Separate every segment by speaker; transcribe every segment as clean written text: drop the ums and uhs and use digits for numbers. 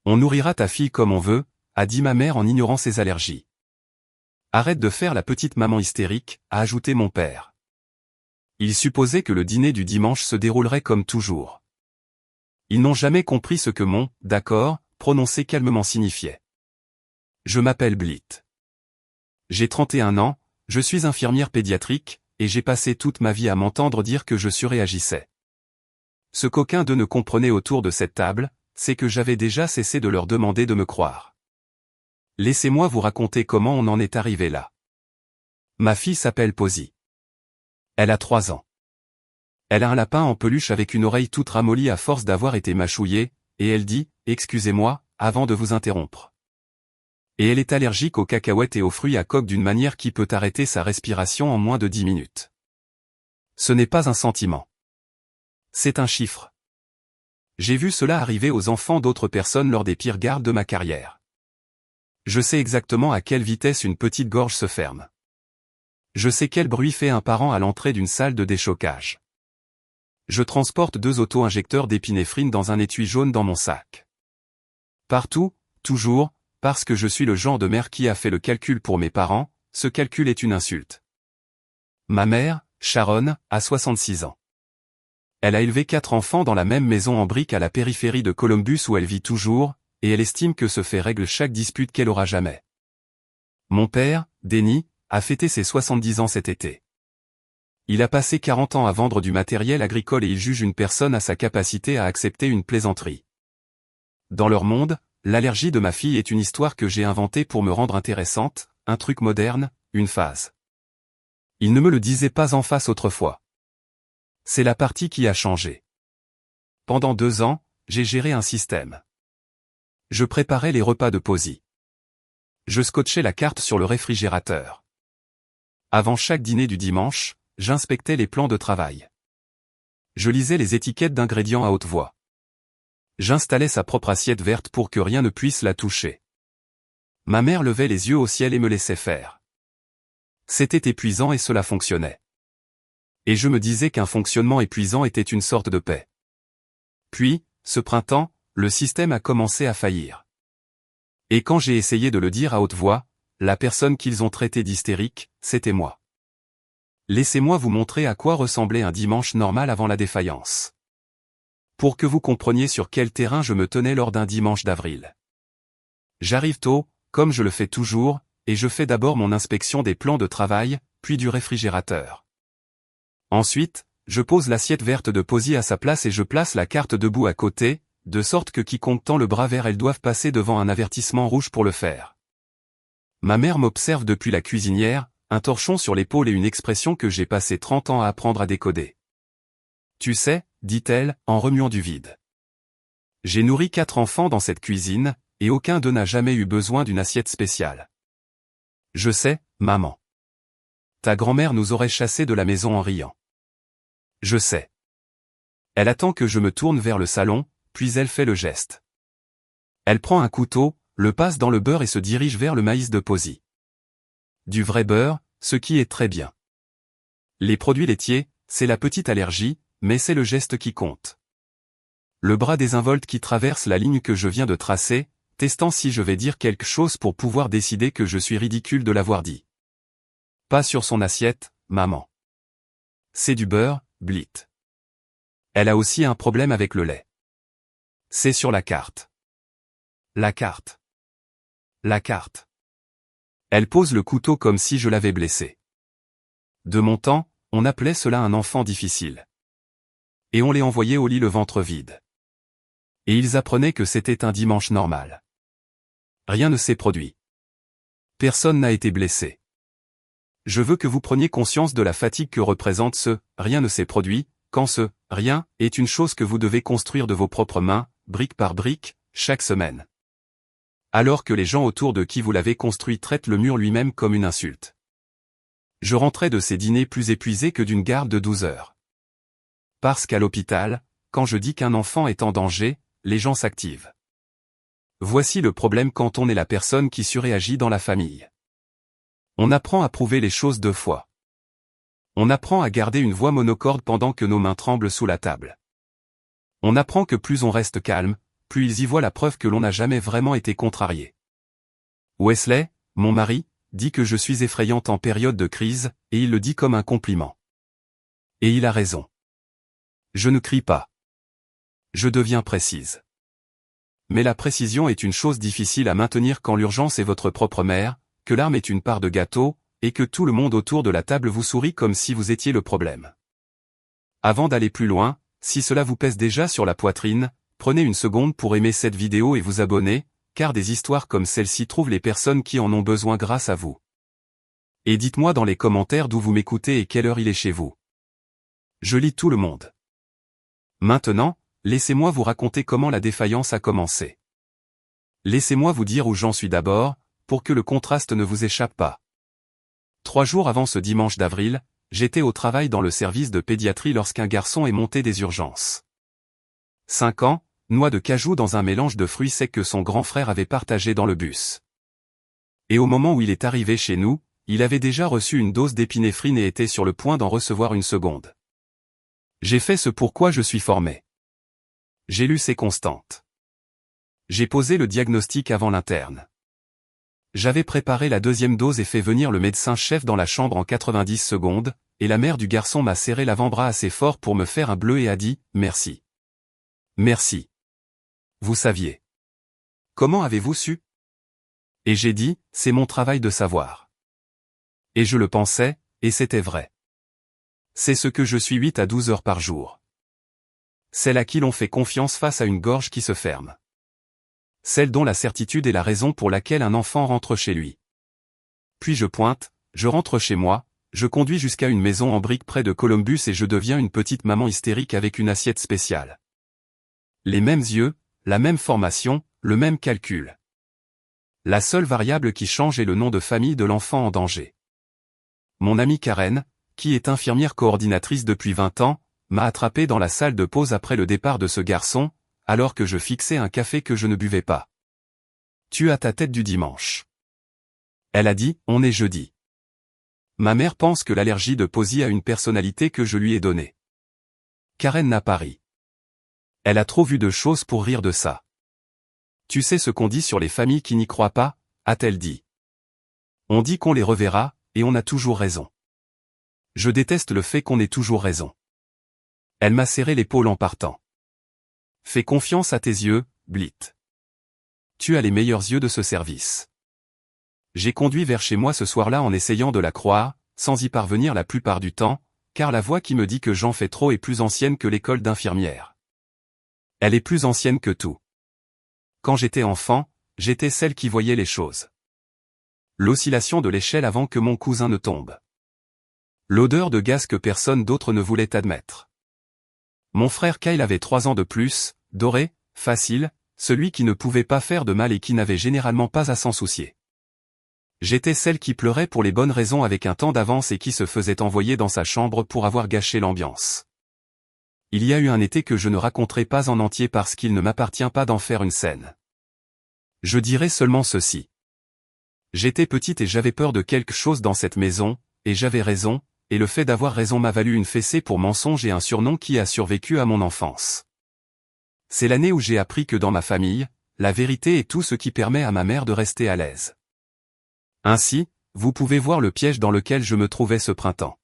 Speaker 1: On nourrira ta fille comme on veut, a dit ma mère en ignorant ses allergies. Arrête de faire la petite maman hystérique, a ajouté mon père. Il supposait que le dîner du dimanche se déroulerait comme toujours. Ils n'ont jamais compris ce que mon « d'accord » prononcé calmement signifiait. Je m'appelle Blit. J'ai 31 ans, je suis infirmière pédiatrique, et j'ai passé toute ma vie à m'entendre dire que je surréagissais. Ce qu'aucun d'eux ne comprenait autour de cette table, c'est que j'avais déjà cessé de leur demander de me croire. Laissez-moi vous raconter comment on en est arrivé là. Ma fille s'appelle Posy. Elle a 3 ans. Elle a un lapin en peluche avec une oreille toute ramollie à force d'avoir été mâchouillée, et elle dit « Excusez-moi » avant de vous interrompre. Et elle est allergique aux cacahuètes et aux fruits à coque d'une manière qui peut arrêter sa respiration en moins de 10 minutes. Ce n'est pas un sentiment. C'est un chiffre. J'ai vu cela arriver aux enfants d'autres personnes lors des pires gardes de ma carrière. Je sais exactement à quelle vitesse une petite gorge se ferme. Je sais quel bruit fait un parent à l'entrée d'une salle de déchocage. Je transporte 2 auto-injecteurs d'épinéphrine dans un étui jaune dans mon sac. Partout, toujours, parce que je suis le genre de mère qui a fait le calcul pour mes parents, ce calcul est une insulte. Ma mère, Sharon, a 66 ans. Elle a élevé 4 enfants dans la même maison en briques à la périphérie de Columbus où elle vit toujours, et elle estime que ce fait règle chaque dispute qu'elle aura jamais. Mon père, Denny, a fêté ses 70 ans cet été. Il a passé 40 ans à vendre du matériel agricole et il juge une personne à sa capacité à accepter une plaisanterie. Dans leur monde, l'allergie de ma fille est une histoire que j'ai inventée pour me rendre intéressante, un truc moderne, une phase. Il ne me le disait pas en face autrefois. C'est la partie qui a changé. Pendant 2 ans, j'ai géré un système. Je préparais les repas de Posy. Je scotchais la carte sur le réfrigérateur. Avant chaque dîner du dimanche, j'inspectais les plans de travail. Je lisais les étiquettes d'ingrédients à haute voix. J'installais sa propre assiette verte pour que rien ne puisse la toucher. Ma mère levait les yeux au ciel et me laissait faire. C'était épuisant et cela fonctionnait. Et je me disais qu'un fonctionnement épuisant était une sorte de paix. Puis, ce printemps, le système a commencé à faillir. Et quand j'ai essayé de le dire à haute voix, la personne qu'ils ont traitée d'hystérique, c'était moi. Laissez-moi vous montrer à quoi ressemblait un dimanche normal avant la défaillance. Pour que vous compreniez sur quel terrain je me tenais lors d'un dimanche d'avril. J'arrive tôt, comme je le fais toujours, et je fais d'abord mon inspection des plans de travail, puis du réfrigérateur. Ensuite, je pose l'assiette verte de Posy à sa place et je place la carte debout à côté, de sorte que quiconque tend le bras vers elle doive passer devant un avertissement rouge pour le faire. Ma mère m'observe depuis la cuisinière, un torchon sur l'épaule et une expression que j'ai passé 30 ans à apprendre à décoder. Tu sais, dit-elle, en remuant du vide. J'ai nourri 4 enfants dans cette cuisine, et aucun d'eux n'a jamais eu besoin d'une assiette spéciale. Je sais, maman. Ta grand-mère nous aurait chassés de la maison en riant. Je sais. Elle attend que je me tourne vers le salon, puis elle fait le geste. Elle prend un couteau, le passe dans le beurre et se dirige vers le maïs de Posy. Du vrai beurre, ce qui est très bien. Les produits laitiers, c'est la petite allergie, mais c'est le geste qui compte. Le bras désinvolte qui traverse la ligne que je viens de tracer, testant si je vais dire quelque chose pour pouvoir décider que je suis ridicule de l'avoir dit. Pas sur son assiette, maman. C'est du beurre, Blit. Elle a aussi un problème avec le lait. C'est sur la carte. La carte. La carte. Elle pose le couteau comme si je l'avais blessé. De mon temps, on appelait cela un enfant difficile. Et on les envoyait au lit le ventre vide. Et ils apprenaient que c'était un dimanche normal. Rien ne s'est produit. Personne n'a été blessé. Je veux que vous preniez conscience de la fatigue que représente ce « rien ne s'est produit », quand ce « rien » est une chose que vous devez construire de vos propres mains, brique par brique, chaque semaine. Alors que les gens autour de qui vous l'avez construit traitent le mur lui-même comme une insulte. Je rentrais de ces dîners plus épuisé que d'une garde de 12 heures. Parce qu'à l'hôpital, quand je dis qu'un enfant est en danger, les gens s'activent. Voici le problème quand on est la personne qui surréagit dans la famille. On apprend à prouver les choses 2 fois. On apprend à garder une voix monocorde pendant que nos mains tremblent sous la table. On apprend que plus on reste calme, plus ils y voient la preuve que l'on n'a jamais vraiment été contrarié. Wesley, mon mari, dit que je suis effrayante en période de crise, et il le dit comme un compliment. Et il a raison. Je ne crie pas. Je deviens précise. Mais la précision est une chose difficile à maintenir quand l'urgence est votre propre mère, que l'arme est une part de gâteau, et que tout le monde autour de la table vous sourit comme si vous étiez le problème. Avant d'aller plus loin, si cela vous pèse déjà sur la poitrine, prenez une seconde pour aimer cette vidéo et vous abonner, car des histoires comme celle-ci trouvent les personnes qui en ont besoin grâce à vous. Et dites-moi dans les commentaires d'où vous m'écoutez et quelle heure il est chez vous. Je lis tout le monde. Maintenant, laissez-moi vous raconter comment la défaillance a commencé. Laissez-moi vous dire où j'en suis d'abord, pour que le contraste ne vous échappe pas. 3 jours avant ce dimanche d'avril, j'étais au travail dans le service de pédiatrie lorsqu'un garçon est monté des urgences. 5 ans, noix de cajou dans un mélange de fruits secs que son grand frère avait partagé dans le bus. Et au moment où il est arrivé chez nous, il avait déjà reçu une dose d'épinéphrine et était sur le point d'en recevoir une seconde. J'ai fait ce pourquoi je suis formé. J'ai lu ces constantes. J'ai posé le diagnostic avant l'interne. J'avais préparé la 2e dose et fait venir le médecin-chef dans la chambre en 90 secondes, et la mère du garçon m'a serré l'avant-bras assez fort pour me faire un bleu et a dit « Merci. Merci. Vous saviez. Comment avez-vous su ?» Et j'ai dit « C'est mon travail de savoir. » Et je le pensais, et c'était vrai. C'est ce que je suis 8 à 12 heures par jour. Celle à qui l'on fait confiance face à une gorge qui se ferme. Celle dont la certitude est la raison pour laquelle un enfant rentre chez lui. Puis je pointe, je rentre chez moi, je conduis jusqu'à une maison en briques près de Columbus et je deviens une petite maman hystérique avec une assiette spéciale. Les mêmes yeux, la même formation, le même calcul. La seule variable qui change est le nom de famille de l'enfant en danger. Mon amie Karen, qui est infirmière coordinatrice depuis 20 ans, m'a attrapé dans la salle de pause après le départ de ce garçon, alors que je fixais un café que je ne buvais pas. « Tu as ta tête du dimanche. » Elle a dit, « On est jeudi. » Ma mère pense que l'allergie de Posy a une personnalité que je lui ai donnée. Karen n'a pas ri. Elle a trop vu de choses pour rire de ça. « Tu sais ce qu'on dit sur les familles qui n'y croient pas ?» a-t-elle dit. On dit qu'on les reverra, et on a toujours raison. Je déteste le fait qu'on ait toujours raison. Elle m'a serré l'épaule en partant. Fais confiance à tes yeux, Blit. Tu as les meilleurs yeux de ce service. J'ai conduit vers chez moi ce soir-là en essayant de la croire, sans y parvenir la plupart du temps, car la voix qui me dit que j'en fais trop est plus ancienne que l'école d'infirmière. Elle est plus ancienne que tout. Quand j'étais enfant, j'étais celle qui voyait les choses. L'oscillation de l'échelle avant que mon cousin ne tombe. L'odeur de gaz que personne d'autre ne voulait admettre. Mon frère Kyle avait 3 ans de plus, doré, facile, celui qui ne pouvait pas faire de mal et qui n'avait généralement pas à s'en soucier. J'étais celle qui pleurait pour les bonnes raisons avec un temps d'avance et qui se faisait envoyer dans sa chambre pour avoir gâché l'ambiance. Il y a eu un été que je ne raconterai pas en entier parce qu'il ne m'appartient pas d'en faire une scène. Je dirai seulement ceci. J'étais petite et j'avais peur de quelque chose dans cette maison, et j'avais raison, et le fait d'avoir raison m'a valu une fessée pour mensonge et un surnom qui a survécu à mon enfance. C'est l'année où j'ai appris que dans ma famille, la vérité est tout ce qui permet à ma mère de rester à l'aise. Ainsi, vous pouvez voir le piège dans lequel je me trouvais ce printemps.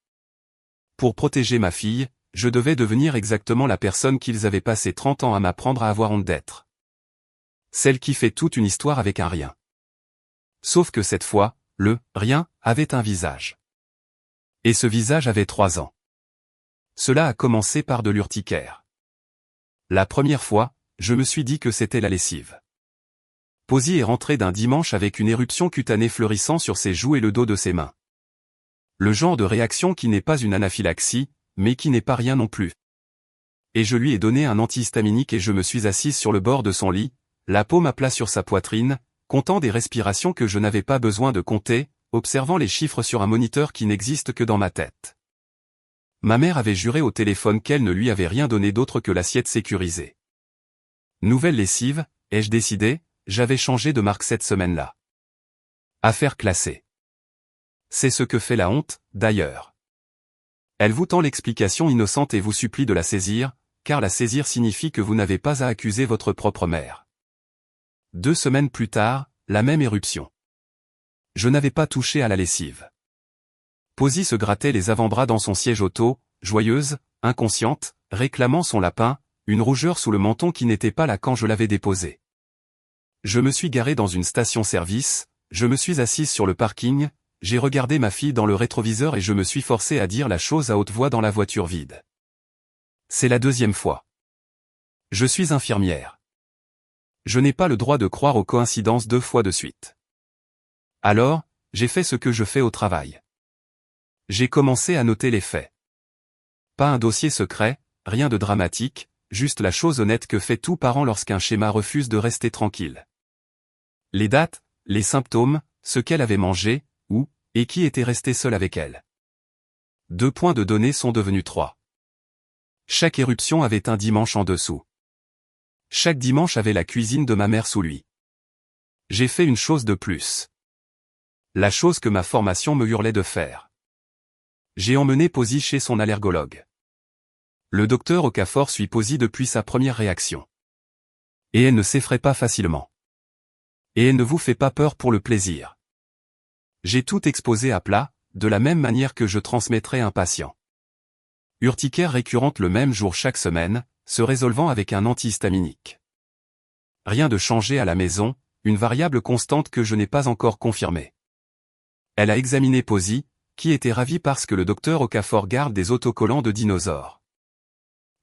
Speaker 1: Pour protéger ma fille, je devais devenir exactement la personne qu'ils avaient passé 30 ans à m'apprendre à avoir honte d'être. Celle qui fait toute une histoire avec un rien. Sauf que cette fois, le « rien » avait un visage. Et ce visage avait 3 ans. Cela a commencé par de l'urticaire. La première fois, je me suis dit que c'était la lessive. Posy est rentré d'un dimanche avec une éruption cutanée fleurissant sur ses joues et le dos de ses mains. Le genre de réaction qui n'est pas une anaphylaxie, mais qui n'est pas rien non plus. Et je lui ai donné un antihistaminique et je me suis assise sur le bord de son lit, la paume à plat sur sa poitrine, comptant des respirations que je n'avais pas besoin de compter, observant les chiffres sur un moniteur qui n'existe que dans ma tête. Ma mère avait juré au téléphone qu'elle ne lui avait rien donné d'autre que l'assiette sécurisée. Nouvelle lessive, ai-je décidé, j'avais changé de marque cette semaine-là. Affaire classée. C'est ce que fait la honte, d'ailleurs. Elle vous tend l'explication innocente et vous supplie de la saisir, car la saisir signifie que vous n'avez pas à accuser votre propre mère. 2 semaines plus tard, la même éruption. Je n'avais pas touché à la lessive. Posy se grattait les avant-bras dans son siège auto, joyeuse, inconsciente, réclamant son lapin, une rougeur sous le menton qui n'était pas là quand je l'avais déposé. Je me suis garé dans une station-service, je me suis assise sur le parking, j'ai regardé ma fille dans le rétroviseur et je me suis forcé à dire la chose à haute voix dans la voiture vide. C'est la 2e fois. Je suis infirmière. Je n'ai pas le droit de croire aux coïncidences 2 fois de suite. Alors, j'ai fait ce que je fais au travail. J'ai commencé à noter les faits. Pas un dossier secret, rien de dramatique, juste la chose honnête que fait tout parent lorsqu'un schéma refuse de rester tranquille. Les dates, les symptômes, ce qu'elle avait mangé, où, et qui était resté seul avec elle. 2 points de données sont devenus 3. Chaque éruption avait un dimanche en dessous. Chaque dimanche avait la cuisine de ma mère sous lui. J'ai fait une chose de plus. La chose que ma formation me hurlait de faire. J'ai emmené Posy chez son allergologue. Le docteur Okafor suit Posy depuis sa première réaction. Et elle ne s'effraie pas facilement. Et elle ne vous fait pas peur pour le plaisir. J'ai tout exposé à plat, de la même manière que je transmettrais un patient. Urticaire récurrente le même jour chaque semaine, se résolvant avec un antihistaminique. Rien de changé à la maison, une variable constante que je n'ai pas encore confirmée. Elle a examiné Posy, qui était ravie parce que le docteur Okafor garde des autocollants de dinosaures.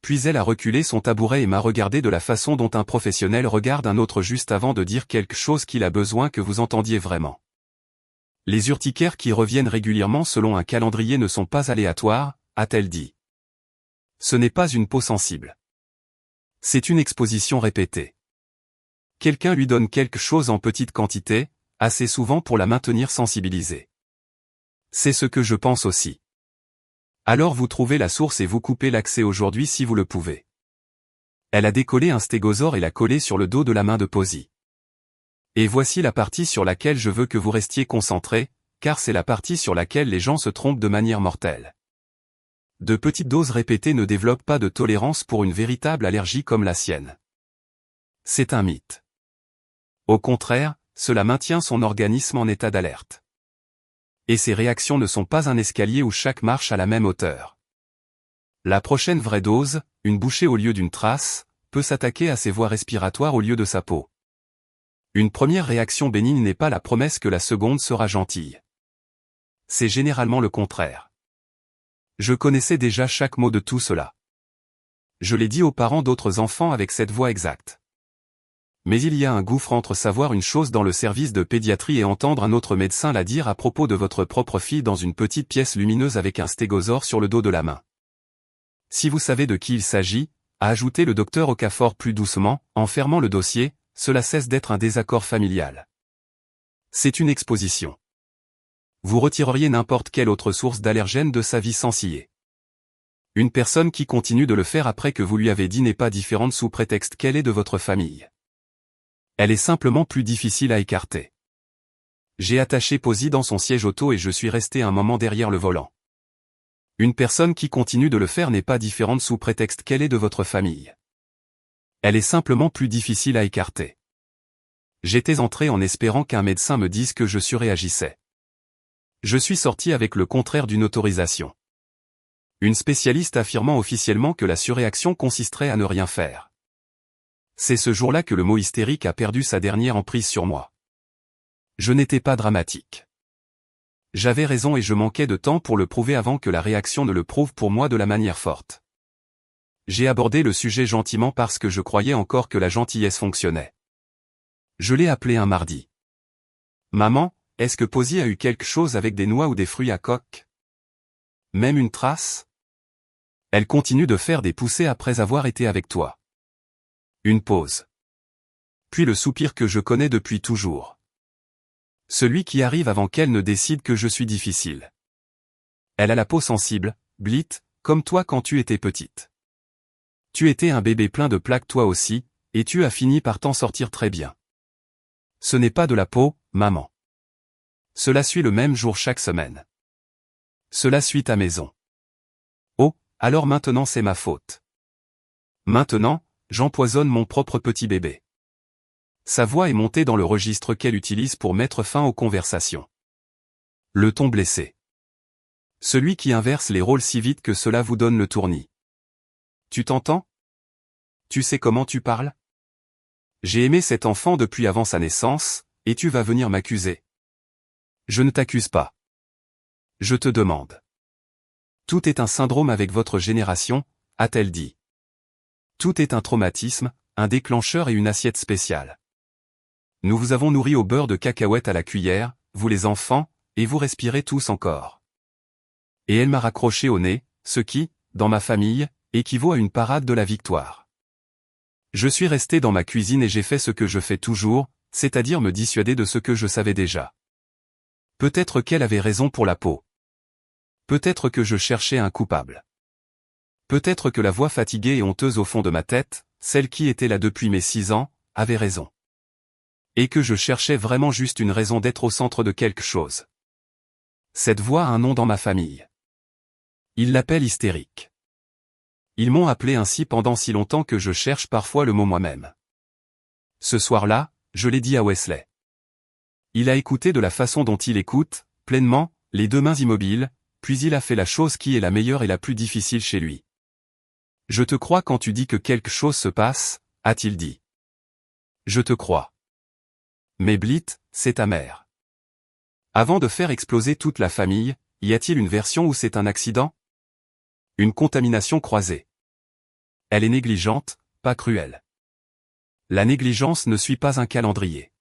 Speaker 1: Puis elle a reculé son tabouret et m'a regardé de la façon dont un professionnel regarde un autre juste avant de dire quelque chose qu'il a besoin que vous entendiez vraiment. Les urticaires qui reviennent régulièrement selon un calendrier ne sont pas aléatoires, a-t-elle dit. Ce n'est pas une peau sensible. C'est une exposition répétée. Quelqu'un lui donne quelque chose en petite quantité, assez souvent pour la maintenir sensibilisée. C'est ce que je pense aussi. Alors vous trouvez la source et vous coupez l'accès aujourd'hui si vous le pouvez. Elle a décollé un stégosaure et l'a collé sur le dos de la main de Posy. Et voici la partie sur laquelle je veux que vous restiez concentrés, car c'est la partie sur laquelle les gens se trompent de manière mortelle. De petites doses répétées ne développent pas de tolérance pour une véritable allergie comme la sienne. C'est un mythe. Au contraire, cela maintient son organisme en état d'alerte. Et ses réactions ne sont pas un escalier où chaque marche à la même hauteur. La prochaine vraie dose, une bouchée au lieu d'une trace, peut s'attaquer à ses voies respiratoires au lieu de sa peau. Une première réaction bénigne n'est pas la promesse que la seconde sera gentille. C'est généralement le contraire. Je connaissais déjà chaque mot de tout cela. Je l'ai dit aux parents d'autres enfants avec cette voix exacte. Mais il y a un gouffre entre savoir une chose dans le service de pédiatrie et entendre un autre médecin la dire à propos de votre propre fille dans une petite pièce lumineuse avec un stégosaure sur le dos de la main. Si vous savez de qui il s'agit, a ajouté le docteur Okafor plus doucement, en fermant le dossier, cela cesse d'être un désaccord familial. C'est une exposition. Vous retireriez n'importe quelle autre source d'allergène de sa vie sans scier. Une personne qui continue de le faire après que vous lui avez dit n'est pas différente sous prétexte qu'elle est de votre famille. Elle est simplement plus difficile à écarter. J'ai attaché Posy dans son siège auto et je suis resté un moment derrière le volant. Une personne qui continue de le faire n'est pas différente sous prétexte qu'elle est de votre famille. Elle est simplement plus difficile à écarter. J'étais entré en espérant qu'un médecin me dise que je surréagissais. Je suis sorti avec le contraire d'une autorisation. Une spécialiste affirmant officiellement que la surréaction consisterait à ne rien faire. C'est ce jour-là que le mot hystérique a perdu sa dernière emprise sur moi. Je n'étais pas dramatique. J'avais raison et je manquais de temps pour le prouver avant que la réaction ne le prouve pour moi de la manière forte. J'ai abordé le sujet gentiment parce que je croyais encore que la gentillesse fonctionnait. Je l'ai appelé un mardi. Maman, est-ce que Posy a eu quelque chose avec des noix ou des fruits à coque? Même une trace? Elle continue de faire des poussées après avoir été avec toi. Une pause. Puis le soupir que je connais depuis toujours. Celui qui arrive avant qu'elle ne décide que je suis difficile. Elle a la peau sensible, Blit, comme toi quand tu étais petite. Tu étais un bébé plein de plaques toi aussi, et tu as fini par t'en sortir très bien. Ce n'est pas de la peau, maman. Cela suit le même jour chaque semaine. Cela suit ta maison. Oh, alors maintenant c'est ma faute. Maintenant, j'empoisonne mon propre petit bébé. Sa voix est montée dans le registre qu'elle utilise pour mettre fin aux conversations. Le ton blessé. Celui qui inverse les rôles si vite que cela vous donne le tournis. Tu t'entends? Tu sais comment tu parles? J'ai aimé cet enfant depuis avant sa naissance, et tu vas venir m'accuser. Je ne t'accuse pas. Je te demande. Tout est un syndrome avec votre génération, a-t-elle dit. Tout est un traumatisme, un déclencheur et une assiette spéciale. Nous vous avons nourri au beurre de cacahuète à la cuillère, vous les enfants, et vous respirez tous encore. Et elle m'a raccroché au nez, ce qui, dans ma famille, équivaut à une parade de la victoire. Je suis resté dans ma cuisine et j'ai fait ce que je fais toujours, c'est-à-dire me dissuader de ce que je savais déjà. Peut-être qu'elle avait raison pour la peau. Peut-être que je cherchais un coupable. Peut-être que la voix fatiguée et honteuse au fond de ma tête, celle qui était là depuis mes 6 ans, avait raison. Et que je cherchais vraiment juste une raison d'être au centre de quelque chose. Cette voix a un nom dans ma famille. Ils l'appellent hystérique. Ils m'ont appelé ainsi pendant si longtemps que je cherche parfois le mot moi-même. Ce soir-là, je l'ai dit à Wesley. Il a écouté de la façon dont il écoute, pleinement, les 2 mains immobiles, puis il a fait la chose qui est la meilleure et la plus difficile chez lui. Je te crois quand tu dis que quelque chose se passe, a-t-il dit. Je te crois. Mais Blit, c'est ta mère. Avant de faire exploser toute la famille, y a-t-il une version où c'est un accident? Une contamination croisée. Elle est négligente, pas cruelle. La négligence ne suit pas un calendrier.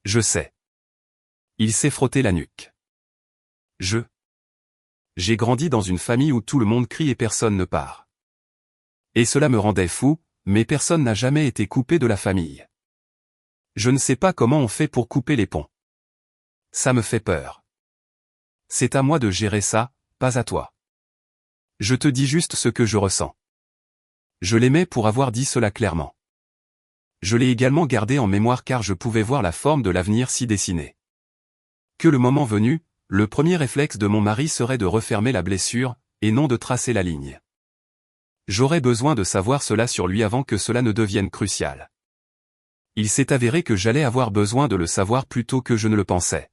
Speaker 1: Je sais. Il s'est frotté la nuque. J'ai grandi dans une famille où tout le monde crie et personne ne part. Et cela me rendait fou, mais personne n'a jamais été coupé de la famille. Je ne sais pas comment on fait pour couper les ponts. Ça me fait peur. C'est à moi de gérer ça, pas à toi. Je te dis juste ce que je ressens. Je l'aimais pour avoir dit cela clairement. Je l'ai également gardé en mémoire car je pouvais voir la forme de l'avenir s'y dessiner. Que le moment venu, le premier réflexe de mon mari serait de refermer la blessure, et non de tracer la ligne. J'aurais besoin de savoir cela sur lui avant que cela ne devienne crucial. Il s'est avéré que j'allais avoir besoin de le savoir plus tôt que je ne le pensais.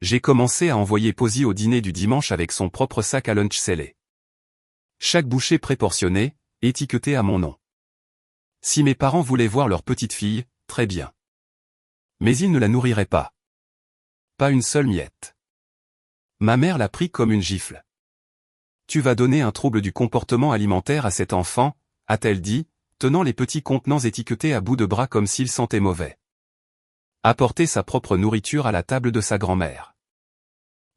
Speaker 1: J'ai commencé à envoyer Posy au dîner du dimanche avec son propre sac à lunch scellé. Chaque bouchée préportionnée, étiquetée à mon nom. Si mes parents voulaient voir leur petite fille, très bien. Mais ils ne la nourriraient pas. Pas une seule miette. Ma mère l'a pris comme une gifle. Tu vas donner un trouble du comportement alimentaire à cet enfant, a-t-elle dit, tenant les petits contenants étiquetés à bout de bras comme s'il sentait mauvais. Apporter sa propre nourriture à la table de sa grand-mère.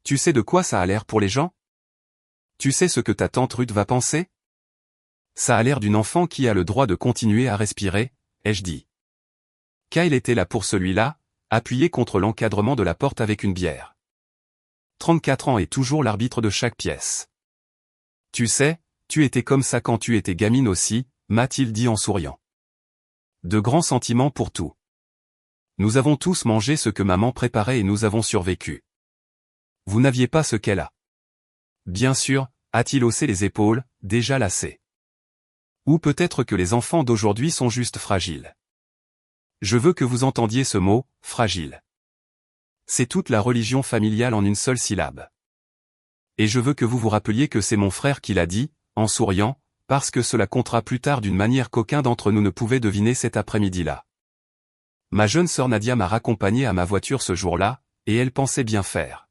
Speaker 1: Tu sais de quoi ça a l'air pour les gens? Tu sais ce que ta tante Ruth va penser? Ça a l'air d'une enfant qui a le droit de continuer à respirer, ai-je dit. Kyle était là pour celui-là, appuyé contre l'encadrement de la porte avec une bière. 34 ans et toujours l'arbitre de chaque pièce. Tu sais, tu étais comme ça quand tu étais gamine aussi, m'a-t-il dit en souriant. De grands sentiments pour tout. Nous avons tous mangé ce que maman préparait et nous avons survécu. Vous n'aviez pas ce qu'elle a. Bien sûr, a-t-il haussé les épaules, déjà lassé. Ou peut-être que les enfants d'aujourd'hui sont juste fragiles. Je veux que vous entendiez ce mot, fragile. C'est toute la religion familiale en une seule syllabe. Et je veux que vous vous rappeliez que c'est mon frère qui l'a dit, en souriant, parce que cela comptera plus tard d'une manière qu'aucun d'entre nous ne pouvait deviner cet après-midi-là. Ma jeune sœur Nadia m'a raccompagné à ma voiture ce jour-là, et elle pensait bien faire.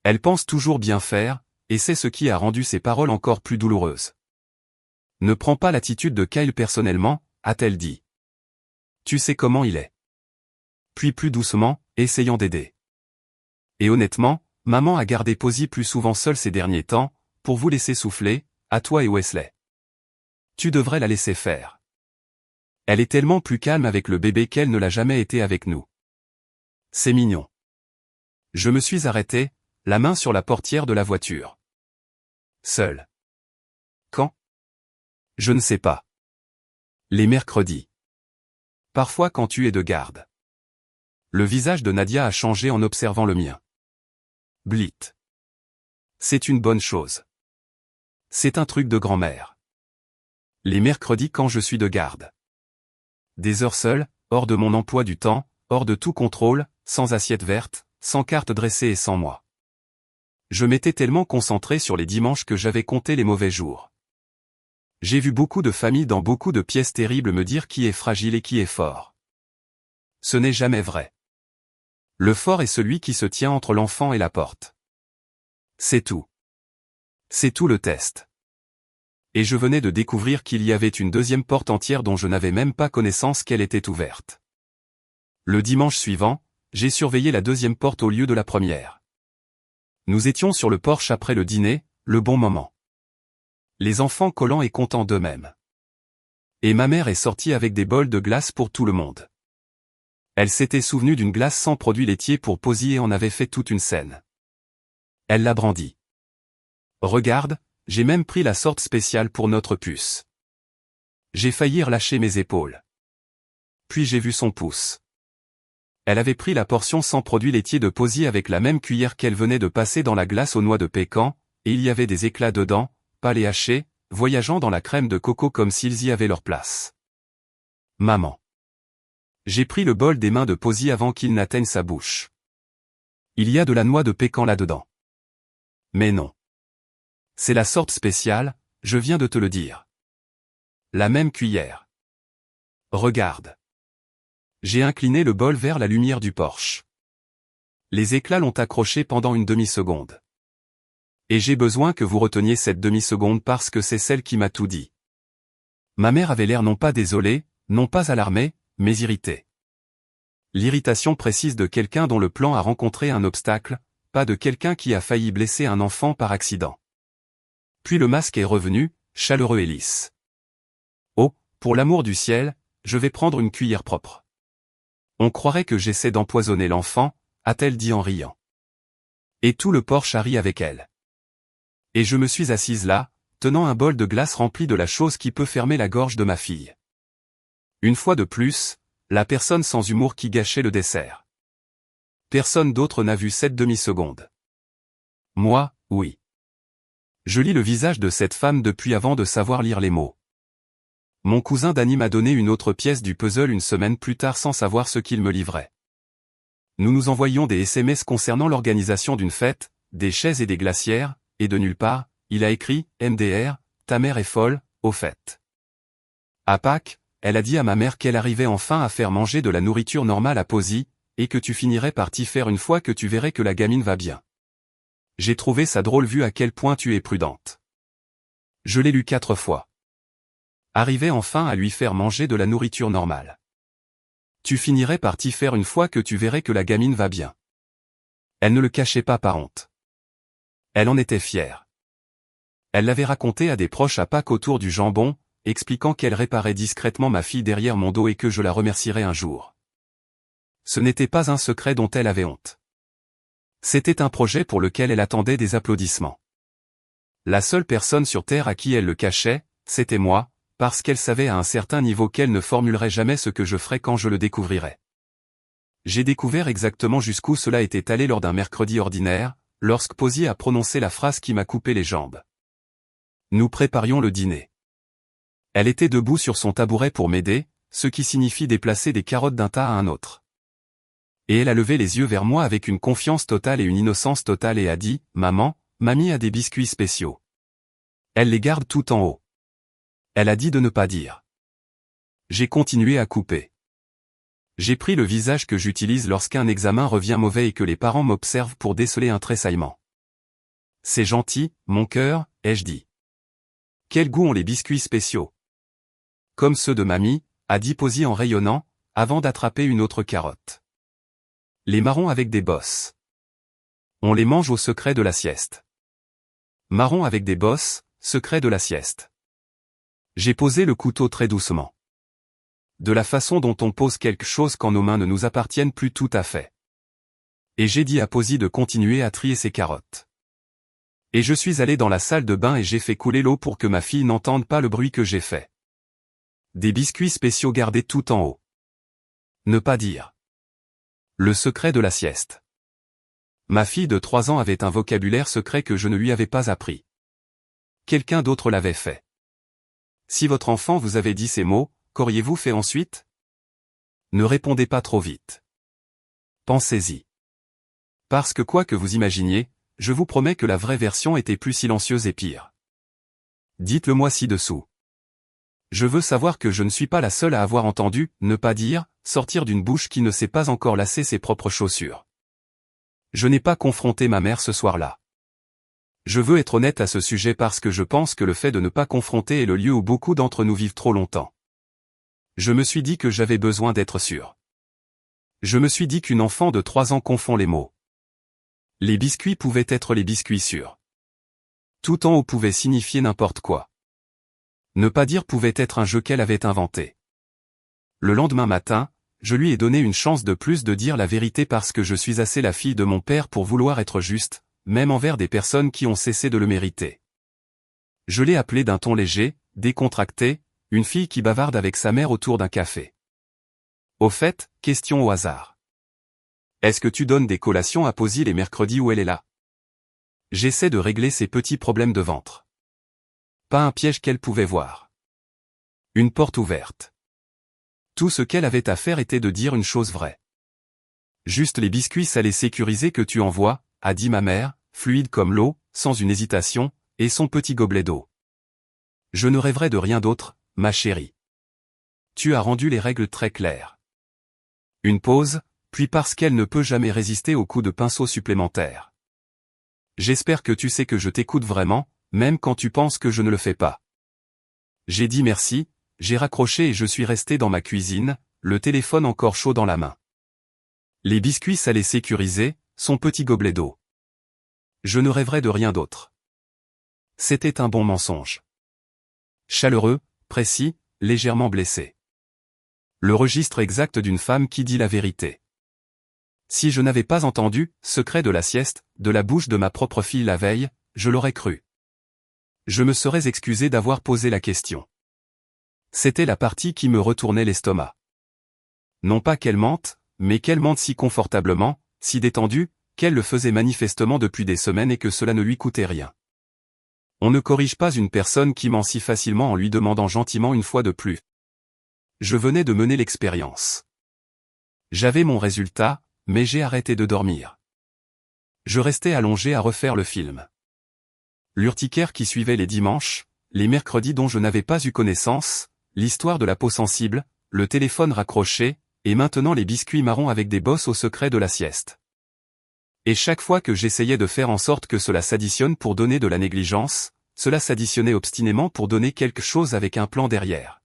Speaker 1: Elle pense toujours bien faire, et c'est ce qui a rendu ses paroles encore plus douloureuses. Ne prends pas l'attitude de Kyle personnellement, a-t-elle dit. Tu sais comment il est. Puis plus doucement, essayant d'aider. Et honnêtement, maman a gardé Posy plus souvent seule ces derniers temps, pour vous laisser souffler, à toi et Wesley. Tu devrais la laisser faire. Elle est tellement plus calme avec le bébé qu'elle ne l'a jamais été avec nous. C'est mignon. Je me suis arrêté, la main sur la portière de la voiture. Seul. Quand? Je ne sais pas. Les mercredis. Parfois quand tu es de garde. Le visage de Nadia a changé en observant le mien. Blit. C'est une bonne chose. C'est un truc de grand-mère. Les mercredis quand je suis de garde. Des heures seules, hors de mon emploi du temps, hors de tout contrôle, sans assiette verte, sans carte dressée et sans moi. Je m'étais tellement concentré sur les dimanches que j'avais compté les mauvais jours. J'ai vu beaucoup de familles dans beaucoup de pièces terribles me dire qui est fragile et qui est fort. Ce n'est jamais vrai. Le fort est celui qui se tient entre l'enfant et la porte. C'est tout. C'est tout le test. Et je venais de découvrir qu'il y avait une deuxième porte entière dont je n'avais même pas connaissance qu'elle était ouverte. Le dimanche suivant, j'ai surveillé la deuxième porte au lieu de la première. Nous étions sur le porche après le dîner, le bon moment. Les enfants collants et contents d'eux-mêmes. Et ma mère est sortie avec des bols de glace pour tout le monde. Elle s'était souvenue d'une glace sans produits laitiers pour Posy et en avait fait toute une scène. Elle l'a brandie. Regarde, j'ai même pris la sorte spéciale pour notre puce. J'ai failli relâcher mes épaules. Puis j'ai vu son pouce. Elle avait pris la portion sans produits laitiers de Posy avec la même cuillère qu'elle venait de passer dans la glace aux noix de pécan, et il y avait des éclats dedans, pas les hachés, voyageant dans la crème de coco comme s'ils y avaient leur place. Maman. J'ai pris le bol des mains de Posy avant qu'il n'atteigne sa bouche. Il y a de la noix de pécan là-dedans. Mais non. C'est la sorte spéciale, je viens de te le dire. La même cuillère. Regarde. J'ai incliné le bol vers la lumière du porche. Les éclats l'ont accroché pendant une demi-seconde. Et j'ai besoin que vous reteniez cette demi-seconde parce que c'est celle qui m'a tout dit. Ma mère avait l'air non pas désolée, non pas alarmée, mais irritée. L'irritation précise de quelqu'un dont le plan a rencontré un obstacle, pas de quelqu'un qui a failli blesser un enfant par accident. Puis le masque est revenu, chaleureux et lisse. Oh, pour l'amour du ciel, je vais prendre une cuillère propre. On croirait que j'essaie d'empoisonner l'enfant, a-t-elle dit en riant. Et tout le porche a ri avec elle. Et je me suis assise là, tenant un bol de glace rempli de la chose qui peut fermer la gorge de ma fille. Une fois de plus, la personne sans humour qui gâchait le dessert. Personne d'autre n'a vu cette demi-seconde. Moi, oui. Je lis le visage de cette femme depuis avant de savoir lire les mots. Mon cousin Danny m'a donné une autre pièce du puzzle une semaine plus tard sans savoir ce qu'il me livrait. Nous nous envoyions des SMS concernant l'organisation d'une fête, des chaises et des glacières, et de nulle part, il a écrit « MDR, ta mère est folle, au fait ». À Pâques, elle a dit à ma mère qu'elle arrivait enfin à faire manger de la nourriture normale à Posy, et que tu finirais par t'y faire une fois que tu verrais que la gamine va bien. J'ai trouvé ça drôle vu à quel point tu es prudente. Je l'ai lu 4 fois. Arriver enfin à lui faire manger de la nourriture normale. Tu finirais par t'y faire une fois que tu verrais que la gamine va bien. Elle ne le cachait pas par honte. Elle en était fière. Elle l'avait raconté à des proches à Pâques autour du jambon, expliquant qu'elle réparait discrètement ma fille derrière mon dos et que je la remercierais un jour. Ce n'était pas un secret dont elle avait honte. C'était un projet pour lequel elle attendait des applaudissements. La seule personne sur Terre à qui elle le cachait, c'était moi, parce qu'elle savait à un certain niveau qu'elle ne formulerait jamais ce que je ferais quand je le découvrirais. J'ai découvert exactement jusqu'où cela était allé lors d'un mercredi ordinaire, lorsque Posy a prononcé la phrase qui m'a coupé les jambes. Nous préparions le dîner. Elle était debout sur son tabouret pour m'aider, ce qui signifie déplacer des carottes d'un tas à un autre. Et elle a levé les yeux vers moi avec une confiance totale et une innocence totale et a dit « Maman, mamie a des biscuits spéciaux. Elle les garde tout en haut. » Elle a dit de ne pas dire. J'ai continué à couper. J'ai pris le visage que j'utilise lorsqu'un examen revient mauvais et que les parents m'observent pour déceler un tressaillement. C'est gentil, mon cœur, ai-je dit. Quel goût ont les biscuits spéciaux? Comme ceux de mamie, a dit Posy en rayonnant, avant d'attraper une autre carotte. Les marrons avec des bosses. On les mange au secret de la sieste. Marrons avec des bosses, secret de la sieste. J'ai posé le couteau très doucement. De la façon dont on pose quelque chose quand nos mains ne nous appartiennent plus tout à fait. Et j'ai dit à Posy de continuer à trier ses carottes. Et je suis allé dans la salle de bain et j'ai fait couler l'eau pour que ma fille n'entende pas le bruit que j'ai fait. Des biscuits spéciaux gardés tout en haut. Ne pas dire. Le secret de la sieste. Ma fille de 3 ans avait un vocabulaire secret que je ne lui avais pas appris. Quelqu'un d'autre l'avait fait. Si votre enfant vous avait dit ces mots, qu'auriez-vous fait ensuite? Ne répondez pas trop vite. Pensez-y. Parce que quoi que vous imaginiez, je vous promets que la vraie version était plus silencieuse et pire. Dites-le moi ci-dessous. Je veux savoir que je ne suis pas la seule à avoir entendu « ne pas dire » sortir d'une bouche qui ne sait pas encore lasser ses propres chaussures. Je n'ai pas confronté ma mère ce soir-là. Je veux être honnête à ce sujet parce que je pense que le fait de ne pas confronter est le lieu où beaucoup d'entre nous vivent trop longtemps. Je me suis dit que j'avais besoin d'être sûr. Je me suis dit qu'une enfant de 3 ans confond les mots. Les biscuits pouvaient être les biscuits sûrs. Tout en haut pouvait signifier n'importe quoi. Ne pas dire pouvait être un jeu qu'elle avait inventé. Le lendemain matin, je lui ai donné une chance de plus de dire la vérité parce que je suis assez la fille de mon père pour vouloir être juste, même envers des personnes qui ont cessé de le mériter. Je l'ai appelée d'un ton léger, décontracté, une fille qui bavarde avec sa mère autour d'un café. Au fait, question au hasard. Est-ce que tu donnes des collations à Posy les mercredis où elle est là? J'essaie de régler ses petits problèmes de ventre. Pas un piège qu'elle pouvait voir. Une porte ouverte. Tout ce qu'elle avait à faire était de dire une chose vraie. Juste les biscuits salés sécurisés que tu envoies, a dit ma mère, fluide comme l'eau, sans une hésitation, et son petit gobelet d'eau. Je ne rêverai de rien d'autre, ma chérie. Tu as rendu les règles très claires. Une pause, puis parce qu'elle ne peut jamais résister au coup de pinceau supplémentaire. J'espère que tu sais que je t'écoute vraiment, même quand tu penses que je ne le fais pas. J'ai dit merci, j'ai raccroché et je suis resté dans ma cuisine, le téléphone encore chaud dans la main. Les biscuits salés sécurisés, son petit gobelet d'eau. Je ne rêverais de rien d'autre. C'était un bon mensonge. Chaleureux, précis, légèrement blessé. Le registre exact d'une femme qui dit la vérité. Si je n'avais pas entendu « secret de la sieste » de la bouche de ma propre fille la veille, je l'aurais cru. Je me serais excusé d'avoir posé la question. C'était la partie qui me retournait l'estomac. Non pas qu'elle mente, mais qu'elle mente si confortablement, si détendue, qu'elle le faisait manifestement depuis des semaines et que cela ne lui coûtait rien. On ne corrige pas une personne qui ment si facilement en lui demandant gentiment une fois de plus. Je venais de mener l'expérience. J'avais mon résultat, mais j'ai arrêté de dormir. Je restais allongé à refaire le film. L'urticaire qui suivait les dimanches, les mercredis dont je n'avais pas eu connaissance, l'histoire de la peau sensible, le téléphone raccroché, et maintenant les biscuits marrons avec des bosses au secret de la sieste. Et chaque fois que j'essayais de faire en sorte que cela s'additionne pour donner de la négligence, cela s'additionnait obstinément pour donner quelque chose avec un plan derrière.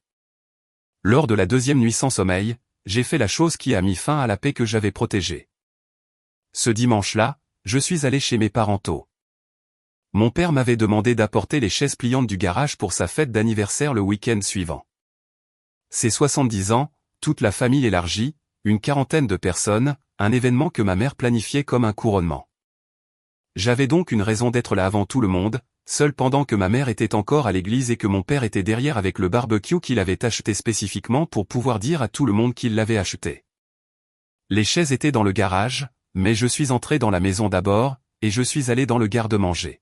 Speaker 1: Lors de la 2e nuit sans sommeil, j'ai fait la chose qui a mis fin à la paix que j'avais protégée. Ce dimanche-là, je suis allé chez mes parents tôt. Mon père m'avait demandé d'apporter les chaises pliantes du garage pour sa fête d'anniversaire le week-end suivant. Ses 70 ans, toute la famille élargie, une quarantaine de personnes, un événement que ma mère planifiait comme un couronnement. J'avais donc une raison d'être là avant tout le monde, seul pendant que ma mère était encore à l'église et que mon père était derrière avec le barbecue qu'il avait acheté spécifiquement pour pouvoir dire à tout le monde qu'il l'avait acheté. Les chaises étaient dans le garage, mais je suis entré dans la maison d'abord, et je suis allé dans le garde-manger.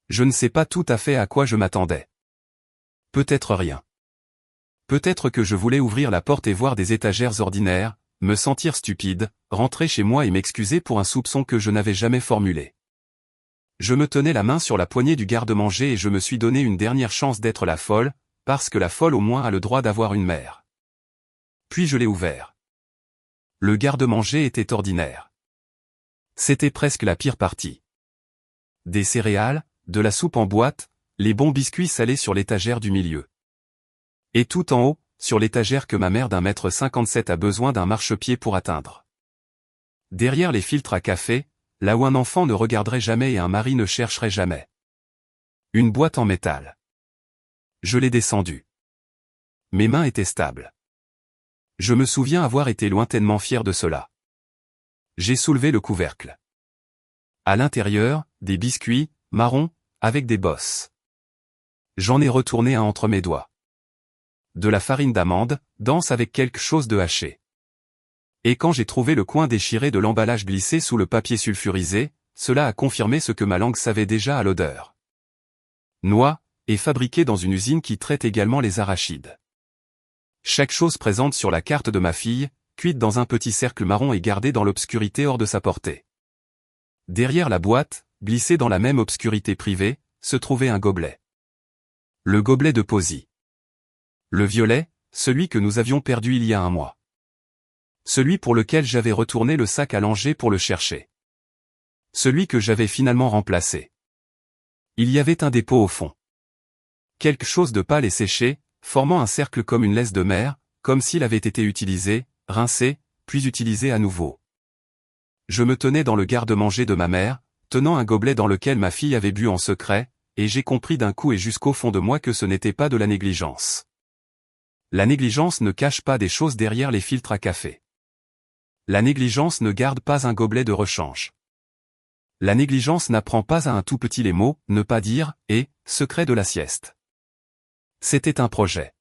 Speaker 1: Je ne sais pas tout à fait à quoi je m'attendais. Peut-être rien. Peut-être que je voulais ouvrir la porte et voir des étagères ordinaires, me sentir stupide, rentrer chez moi et m'excuser pour un soupçon que je n'avais jamais formulé. Je me tenais la main sur la poignée du garde-manger et je me suis donné une dernière chance d'être la folle, parce que la folle au moins a le droit d'avoir une mère. Puis je l'ai ouvert. Le garde-manger était ordinaire. C'était presque la pire partie. Des céréales, de la soupe en boîte, les bons biscuits salés sur l'étagère du milieu. Et tout en haut, sur l'étagère que ma mère d'1,57 m a besoin d'un marchepied pour atteindre. Derrière les filtres à café, là où un enfant ne regarderait jamais et un mari ne chercherait jamais. Une boîte en métal. Je l'ai descendue. Mes mains étaient stables. Je me souviens avoir été lointainement fier de cela. J'ai soulevé le couvercle. À l'intérieur, des biscuits, marrons, avec des bosses. J'en ai retourné un entre mes doigts. De la farine d'amande, dense avec quelque chose de haché. Et quand j'ai trouvé le coin déchiré de l'emballage glissé sous le papier sulfurisé, cela a confirmé ce que ma langue savait déjà à l'odeur. Noix, et fabriquée dans une usine qui traite également les arachides. Chaque chose présente sur la carte de ma fille, cuite dans un petit cercle marron et gardée dans l'obscurité hors de sa portée. Derrière la boîte, glissé dans la même obscurité privée, se trouvait un gobelet. Le gobelet de Posy. Le violet, celui que nous avions perdu il y a un mois. Celui pour lequel j'avais retourné le sac à langer pour le chercher. Celui que j'avais finalement remplacé. Il y avait un dépôt au fond. Quelque chose de pâle et séché, formant un cercle comme une laisse de mer, comme s'il avait été utilisé, rincé, puis utilisé à nouveau. Je me tenais dans le garde-manger de ma mère, tenant un gobelet dans lequel ma fille avait bu en secret, et j'ai compris d'un coup et jusqu'au fond de moi que ce n'était pas de la négligence. La négligence ne cache pas des choses derrière les filtres à café. La négligence ne garde pas un gobelet de rechange. La négligence n'apprend pas à un tout petit les mots, ne pas dire, et, secret de la sieste. C'était un projet.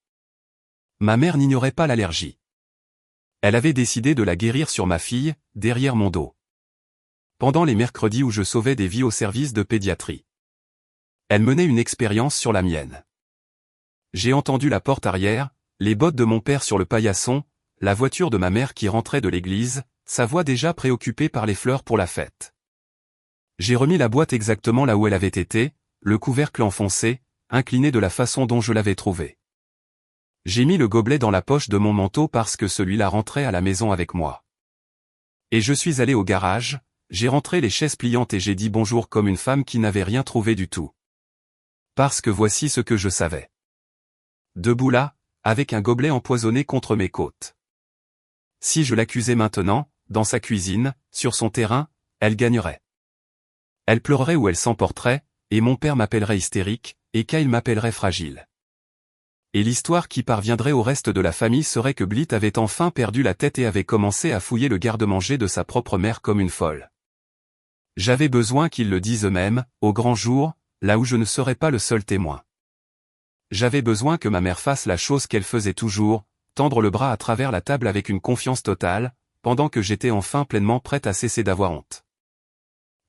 Speaker 1: Ma mère n'ignorait pas l'allergie. Elle avait décidé de la guérir sur ma fille, derrière mon dos. Pendant les mercredis où je sauvais des vies au service de pédiatrie. Elle menait une expérience sur la mienne. J'ai entendu la porte arrière, les bottes de mon père sur le paillasson, la voiture de ma mère qui rentrait de l'église, sa voix déjà préoccupée par les fleurs pour la fête. J'ai remis la boîte exactement là où elle avait été, le couvercle enfoncé, incliné de la façon dont je l'avais trouvé. J'ai mis le gobelet dans la poche de mon manteau parce que celui-là rentrait à la maison avec moi. Et je suis allé au garage, j'ai rentré les chaises pliantes et j'ai dit bonjour comme une femme qui n'avait rien trouvé du tout. Parce que voici ce que je savais. Debout là, avec un gobelet empoisonné contre mes côtes. Si je l'accusais maintenant, dans sa cuisine, sur son terrain, elle gagnerait. Elle pleurerait ou elle s'emporterait, et mon père m'appellerait hystérique, et Kyle m'appellerait fragile. Et l'histoire qui parviendrait au reste de la famille serait que Blit avait enfin perdu la tête et avait commencé à fouiller le garde-manger de sa propre mère comme une folle. J'avais besoin qu'ils le disent eux-mêmes, au grand jour, là où je ne serais pas le seul témoin. J'avais besoin que ma mère fasse la chose qu'elle faisait toujours, tendre le bras à travers la table avec une confiance totale, pendant que j'étais enfin pleinement prête à cesser d'avoir honte.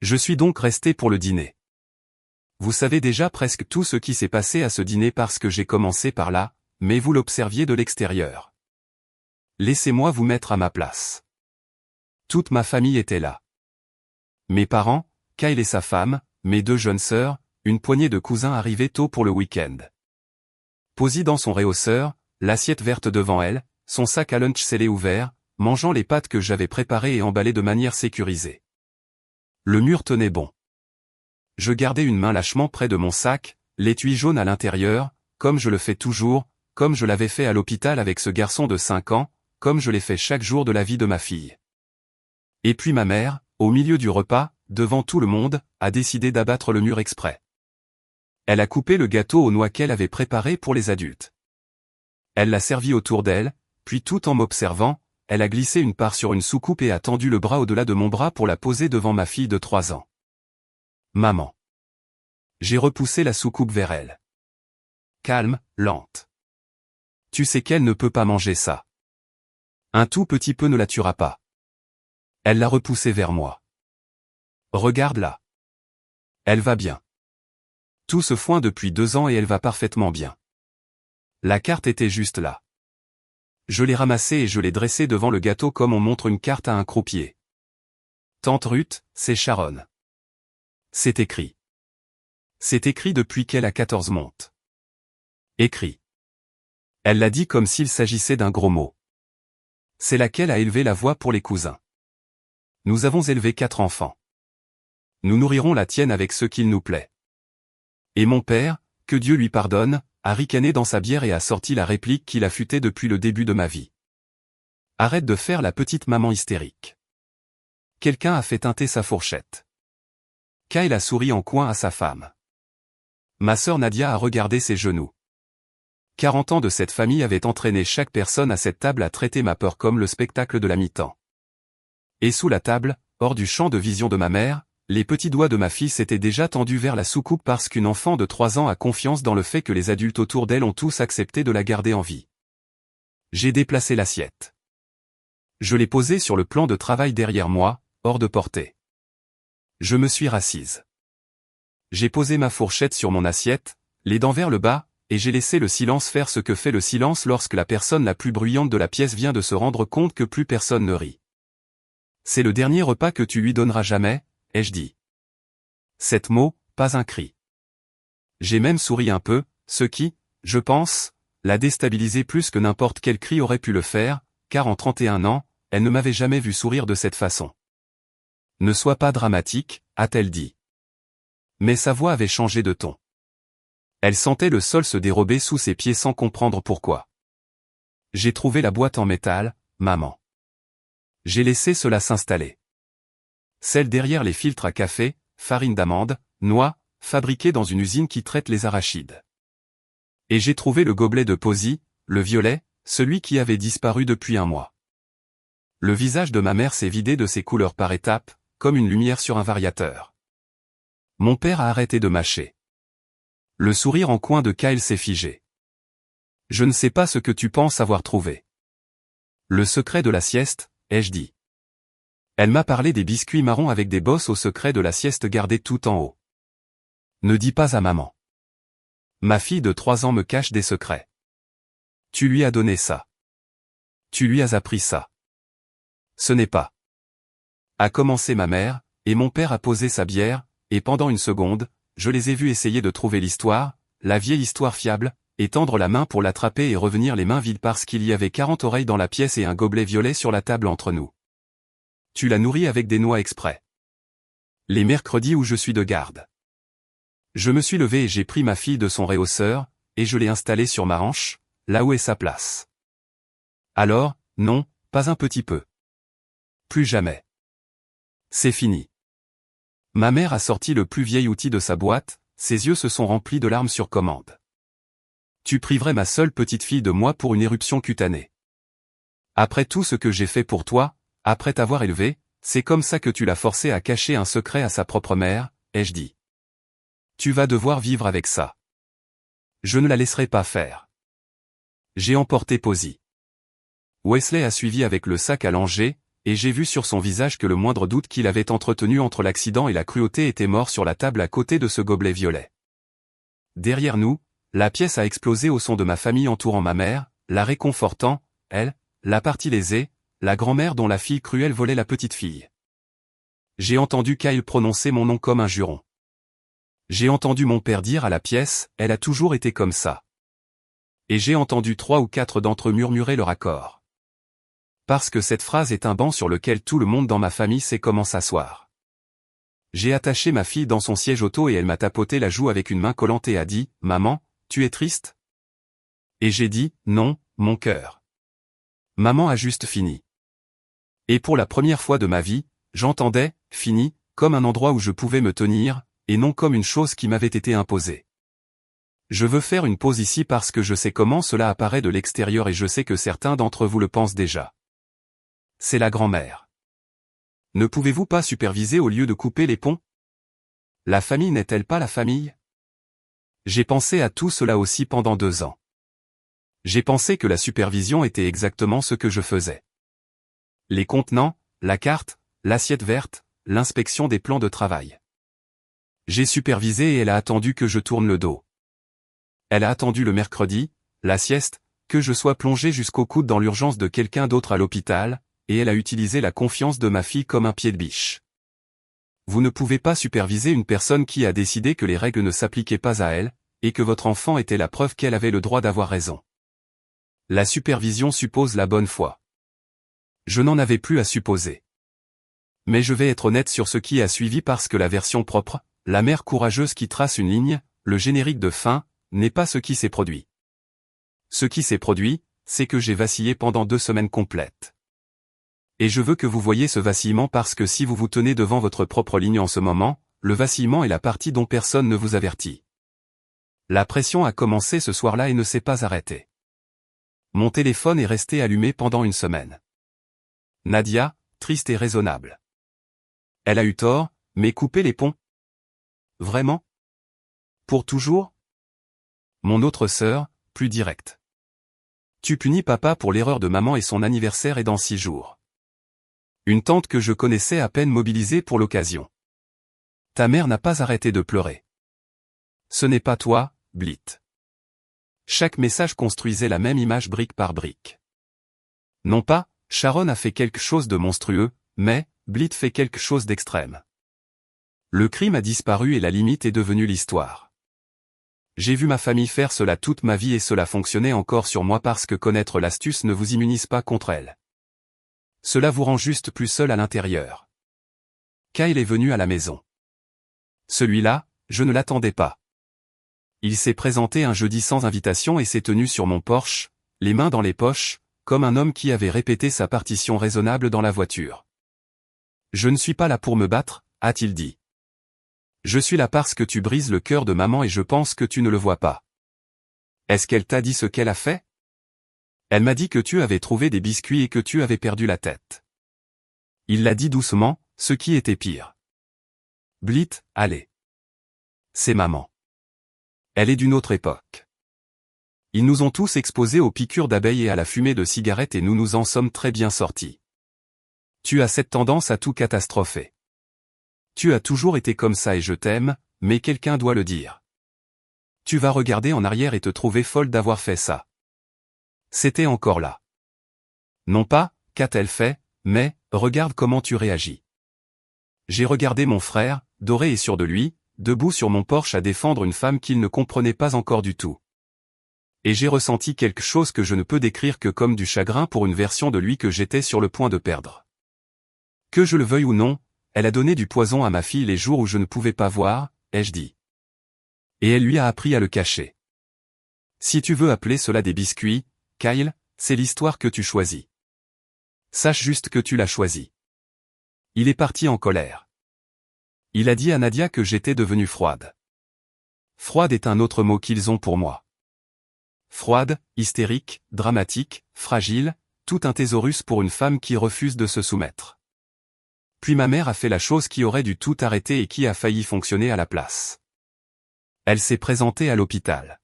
Speaker 1: Je suis donc resté pour le dîner. Vous savez déjà presque tout ce qui s'est passé à ce dîner parce que j'ai commencé par là, mais vous l'observiez de l'extérieur. Laissez-moi vous mettre à ma place. Toute ma famille était là. Mes parents, Kyle et sa femme, mes 2 jeunes sœurs, une poignée de cousins arrivés tôt pour le week-end. Posy dans son réhausseur, l'assiette verte devant elle, son sac à lunch scellé ouvert, mangeant les pâtes que j'avais préparées et emballées de manière sécurisée. Le mur tenait bon. Je gardais une main lâchement près de mon sac, l'étui jaune à l'intérieur, comme je le fais toujours, comme je l'avais fait à l'hôpital avec ce garçon de 5 ans, comme je l'ai fait chaque jour de la vie de ma fille. Et puis ma mère, au milieu du repas, devant tout le monde, a décidé d'abattre le mur exprès. Elle a coupé le gâteau aux noix qu'elle avait préparé pour les adultes. Elle l'a servi autour d'elle, puis tout en m'observant, elle a glissé une part sur une soucoupe et a tendu le bras au-delà de mon bras pour la poser devant ma fille de 3 ans. Maman. J'ai repoussé la soucoupe vers elle. Calme, lente. Tu sais qu'elle ne peut pas manger ça. Un tout petit peu ne la tuera pas. Elle l'a repoussée vers moi. Regarde-la. Elle va bien. Tout ce foin depuis 2 ans et elle va parfaitement bien. La carte était juste là. Je l'ai ramassée et je l'ai dressée devant le gâteau comme on montre une carte à un croupier. Tante Ruth, c'est Sharon. C'est écrit. C'est écrit depuis qu'elle a 14 montes. Écrit. Elle l'a dit comme s'il s'agissait d'un gros mot. C'est laquelle a élevé la voix pour les cousins. Nous avons élevé 4 enfants. Nous nourrirons la tienne avec ce qu'il nous plaît. Et mon père, que Dieu lui pardonne, a ricané dans sa bière et a sorti la réplique qu'il affûtait depuis le début de ma vie. Arrête de faire la petite maman hystérique. Quelqu'un a fait teinter sa fourchette. Kyle a souri en coin à sa femme. Ma sœur Nadia a regardé ses genoux. 40 ans de cette famille avaient entraîné chaque personne à cette table à traiter ma peur comme le spectacle de la mi-temps. Et sous la table, hors du champ de vision de ma mère, les petits doigts de ma fille s'étaient déjà tendus vers la soucoupe parce qu'une enfant de 3 ans a confiance dans le fait que les adultes autour d'elle ont tous accepté de la garder en vie. J'ai déplacé l'assiette. Je l'ai posée sur le plan de travail derrière moi, hors de portée. Je me suis rassise. J'ai posé ma fourchette sur mon assiette, les dents vers le bas, et j'ai laissé le silence faire ce que fait le silence lorsque la personne la plus bruyante de la pièce vient de se rendre compte que plus personne ne rit. C'est le dernier repas que tu lui donneras jamais, ai-je dit. 7 mots, pas un cri. J'ai même souri un peu, ce qui, je pense, l'a déstabilisé plus que n'importe quel cri aurait pu le faire, car en 31 ans, elle ne m'avait jamais vu sourire de cette façon. Ne sois pas dramatique, a-t-elle dit. Mais sa voix avait changé de ton. Elle sentait le sol se dérober sous ses pieds sans comprendre pourquoi. J'ai trouvé la boîte en métal, maman. J'ai laissé cela s'installer. Celle derrière les filtres à café, farine d'amande, noix, fabriquée dans une usine qui traite les arachides. Et j'ai trouvé le gobelet de Posy, le violet, celui qui avait disparu depuis un mois. Le visage de ma mère s'est vidé de ses couleurs par étapes, comme une lumière sur un variateur. Mon père a arrêté de mâcher. Le sourire en coin de Kyle s'est figé. Je ne sais pas ce que tu penses avoir trouvé. Le secret de la sieste, ai-je dit. Elle m'a parlé des biscuits marrons avec des bosses au secret de la sieste gardés tout en haut. Ne dis pas à maman. Ma fille de 3 ans me cache des secrets. Tu lui as donné ça. Tu lui as appris ça. Ce n'est pas. A commencé ma mère, et mon père a posé sa bière, et pendant une seconde, je les ai vus essayer de trouver l'histoire, la vieille histoire fiable, et tendre la main pour l'attraper et revenir les mains vides parce qu'il y avait 40 oreilles dans la pièce et un gobelet violet sur la table entre nous. Tu l'as nourri avec des noix exprès. Les mercredis où je suis de garde. Je me suis levé et j'ai pris ma fille de son réhausseur, et je l'ai installée sur ma hanche, là où est sa place. Alors, non, pas un petit peu. Plus jamais. C'est fini. Ma mère a sorti le plus vieil outil de sa boîte, ses yeux se sont remplis de larmes sur commande. Tu priverais ma seule petite fille de moi pour une éruption cutanée. Après tout ce que j'ai fait pour toi, après t'avoir élevé, c'est comme ça que tu l'as forcée à cacher un secret à sa propre mère, ai-je dit. Tu vas devoir vivre avec ça. Je ne la laisserai pas faire. J'ai emporté Posy. Wesley a suivi avec le sac à langer, et j'ai vu sur son visage que le moindre doute qu'il avait entretenu entre l'accident et la cruauté était mort sur la table à côté de ce gobelet violet. Derrière nous, la pièce a explosé au son de ma famille entourant ma mère, la réconfortant, elle, la partie lésée, la grand-mère dont la fille cruelle volait la petite fille. J'ai entendu Kyle prononcer mon nom comme un juron. J'ai entendu mon père dire à la pièce, elle a toujours été comme ça. Et j'ai entendu 3 ou 4 d'entre eux murmurer leur accord. Parce que cette phrase est un banc sur lequel tout le monde dans ma famille sait comment s'asseoir. J'ai attaché ma fille dans son siège auto et elle m'a tapoté la joue avec une main collante et a dit, « Maman, tu es triste ?» Et j'ai dit, « Non, mon cœur. » Maman a juste fini. Et pour la première fois de ma vie, j'entendais, fini, comme un endroit où je pouvais me tenir, et non comme une chose qui m'avait été imposée. Je veux faire une pause ici parce que je sais comment cela apparaît de l'extérieur et je sais que certains d'entre vous le pensent déjà. C'est la grand-mère. Ne pouvez-vous pas superviser au lieu de couper les ponts? La famille n'est-elle pas la famille? J'ai pensé à tout cela aussi pendant 2 ans. J'ai pensé que la supervision était exactement ce que je faisais. Les contenants, la carte, l'assiette verte, l'inspection des plans de travail. J'ai supervisé et elle a attendu que je tourne le dos. Elle a attendu le mercredi, la sieste, que je sois plongé jusqu'au coude dans l'urgence de quelqu'un d'autre à l'hôpital, et elle a utilisé la confiance de ma fille comme un pied de biche. Vous ne pouvez pas superviser une personne qui a décidé que les règles ne s'appliquaient pas à elle, et que votre enfant était la preuve qu'elle avait le droit d'avoir raison. La supervision suppose la bonne foi. Je n'en avais plus à supposer. Mais je vais être honnête sur ce qui a suivi parce que la version propre, la mère courageuse qui trace une ligne, le générique de fin, n'est pas ce qui s'est produit. Ce qui s'est produit, c'est que j'ai vacillé pendant 2 semaines complètes. Et je veux que vous voyiez ce vacillement parce que si vous vous tenez devant votre propre ligne en ce moment, le vacillement est la partie dont personne ne vous avertit. La pression a commencé ce soir-là et ne s'est pas arrêtée. Mon téléphone est resté allumé pendant 1 semaine. Nadia, triste et raisonnable. Elle a eu tort, mais couper les ponts? Vraiment? Pour toujours? Mon autre sœur, plus directe. Tu punis papa pour l'erreur de maman et son anniversaire est dans 6 jours. Une tante que je connaissais à peine mobilisée pour l'occasion. Ta mère n'a pas arrêté de pleurer. Ce n'est pas toi, Blit. Chaque message construisait la même image brique par brique. Non pas, Sharon a fait quelque chose de monstrueux, mais, Blit fait quelque chose d'extrême. Le crime a disparu et la limite est devenue l'histoire. J'ai vu ma famille faire cela toute ma vie et cela fonctionnait encore sur moi parce que connaître l'astuce ne vous immunise pas contre elle. Cela vous rend juste plus seul à l'intérieur. Kyle est venu à la maison. Celui-là, je ne l'attendais pas. Il s'est présenté un jeudi sans invitation et s'est tenu sur mon porche, les mains dans les poches, comme un homme qui avait répété sa partition raisonnable dans la voiture. Je ne suis pas là pour me battre, a-t-il dit. Je suis là parce que tu brises le cœur de maman et je pense que tu ne le vois pas. Est-ce qu'elle t'a dit ce qu'elle a fait? Elle m'a dit que tu avais trouvé des biscuits et que tu avais perdu la tête. Il l'a dit doucement, ce qui était pire. Blit, allez. C'est maman. Elle est d'une autre époque. Ils nous ont tous exposés aux piqûres d'abeilles et à la fumée de cigarettes et nous nous en sommes très bien sortis. Tu as cette tendance à tout catastropher. Tu as toujours été comme ça et je t'aime, mais quelqu'un doit le dire. Tu vas regarder en arrière et te trouver folle d'avoir fait ça. C'était encore là. Non pas, qu'a-t-elle fait, mais, regarde comment tu réagis. J'ai regardé mon frère, doré et sûr de lui, debout sur mon porche à défendre une femme qu'il ne comprenait pas encore du tout. Et j'ai ressenti quelque chose que je ne peux décrire que comme du chagrin pour une version de lui que j'étais sur le point de perdre. Que je le veuille ou non, elle a donné du poison à ma fille les jours où je ne pouvais pas voir, ai-je dit. Et elle lui a appris à le cacher. Si tu veux appeler cela des biscuits, Kyle, c'est l'histoire que tu choisis. Sache juste que tu l'as choisi. Il est parti en colère. Il a dit à Nadia que j'étais devenue froide. Froide est un autre mot qu'ils ont pour moi. Froide, hystérique, dramatique, fragile, tout un thésaurus pour une femme qui refuse de se soumettre. Puis ma mère a fait la chose qui aurait dû tout arrêter et qui a failli fonctionner à la place. Elle s'est présentée à l'hôpital.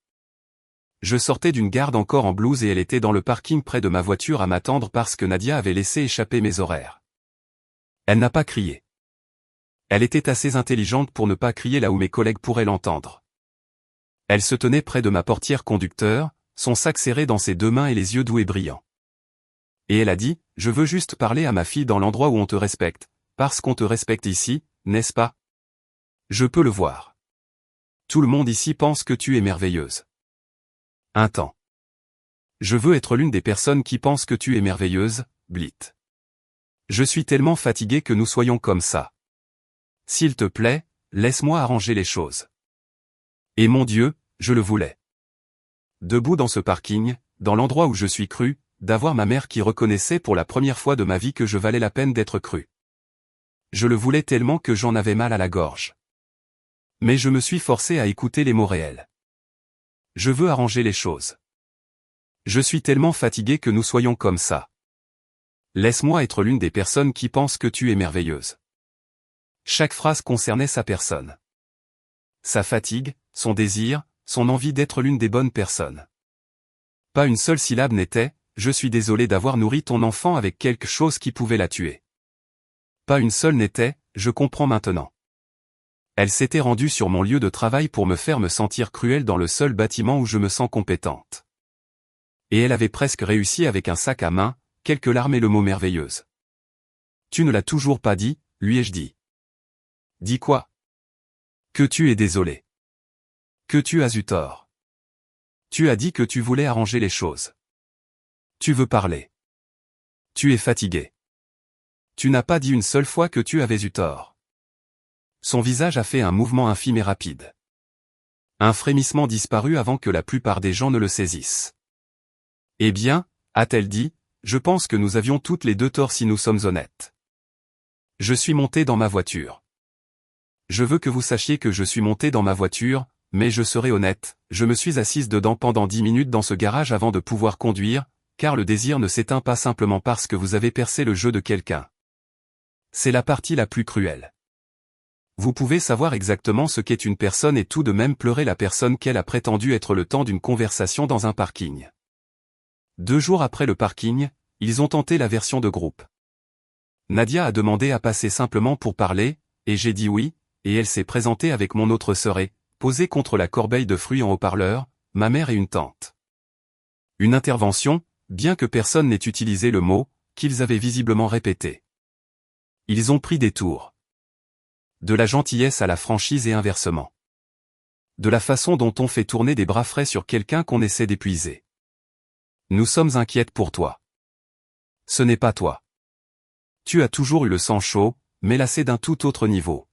Speaker 1: Je sortais d'une garde encore en blouse et elle était dans le parking près de ma voiture à m'attendre parce que Nadia avait laissé échapper mes horaires. Elle n'a pas crié. Elle était assez intelligente pour ne pas crier là où mes collègues pourraient l'entendre. Elle se tenait près de ma portière conducteur, son sac serré dans ses deux mains et les yeux doux et brillants. Et elle a dit, « Je veux juste parler à ma fille dans l'endroit où on te respecte, parce qu'on te respecte ici, n'est-ce pas? Je peux le voir. Tout le monde ici pense que tu es merveilleuse. Un temps. Je veux être l'une des personnes qui pensent que tu es merveilleuse, Blit. Je suis tellement fatigué que nous soyons comme ça. S'il te plaît, laisse-moi arranger les choses. » Et mon Dieu, je le voulais. Debout dans ce parking, dans l'endroit où je suis cru, d'avoir ma mère qui reconnaissait pour la première fois de ma vie que je valais la peine d'être cru. Je le voulais tellement que j'en avais mal à la gorge. Mais je me suis forcé à écouter les mots réels. Je veux arranger les choses. Je suis tellement fatigué que nous soyons comme ça. Laisse-moi être l'une des personnes qui pensent que tu es merveilleuse. Chaque phrase concernait sa personne. Sa fatigue, son désir, son envie d'être l'une des bonnes personnes. Pas une seule syllabe n'était « Je suis désolé d'avoir nourri ton enfant avec quelque chose qui pouvait la tuer ». Pas une seule n'était « Je comprends maintenant ». Elle s'était rendue sur mon lieu de travail pour me faire me sentir cruelle dans le seul bâtiment où je me sens compétente. Et elle avait presque réussi avec un sac à main, quelques larmes et le mot merveilleuse. Tu ne l'as toujours pas dit, lui ai-je dit. Dis quoi? Que tu es désolé. Que tu as eu tort. Tu as dit que tu voulais arranger les choses. Tu veux parler. Tu es fatigué. Tu n'as pas dit une seule fois que tu avais eu tort. Son visage a fait un mouvement infime et rapide. Un frémissement disparut avant que la plupart des gens ne le saisissent. Eh bien, a-t-elle dit, je pense que nous avions toutes les deux tort si nous sommes honnêtes. Je suis monté dans ma voiture. Je veux que vous sachiez que je suis monté dans ma voiture, mais je serai honnête, je me suis assise dedans pendant 10 minutes dans ce garage avant de pouvoir conduire, car le désir ne s'éteint pas simplement parce que vous avez percé le jeu de quelqu'un. C'est la partie la plus cruelle. Vous pouvez savoir exactement ce qu'est une personne et tout de même pleurer la personne qu'elle a prétendu être le temps d'une conversation dans un parking. 2 jours après le parking, ils ont tenté la version de groupe. Nadia a demandé à passer simplement pour parler, et j'ai dit oui, et elle s'est présentée avec mon autre sœur et, posée contre la corbeille de fruits en haut-parleur, ma mère et une tante. Une intervention, bien que personne n'ait utilisé le mot, qu'ils avaient visiblement répété. Ils ont pris des tours. De la gentillesse à la franchise et inversement. De la façon dont on fait tourner des bras frais sur quelqu'un qu'on essaie d'épuiser. Nous sommes inquiètes pour toi. Ce n'est pas toi. Tu as toujours eu le sang chaud, mais là c'est d'un tout autre niveau.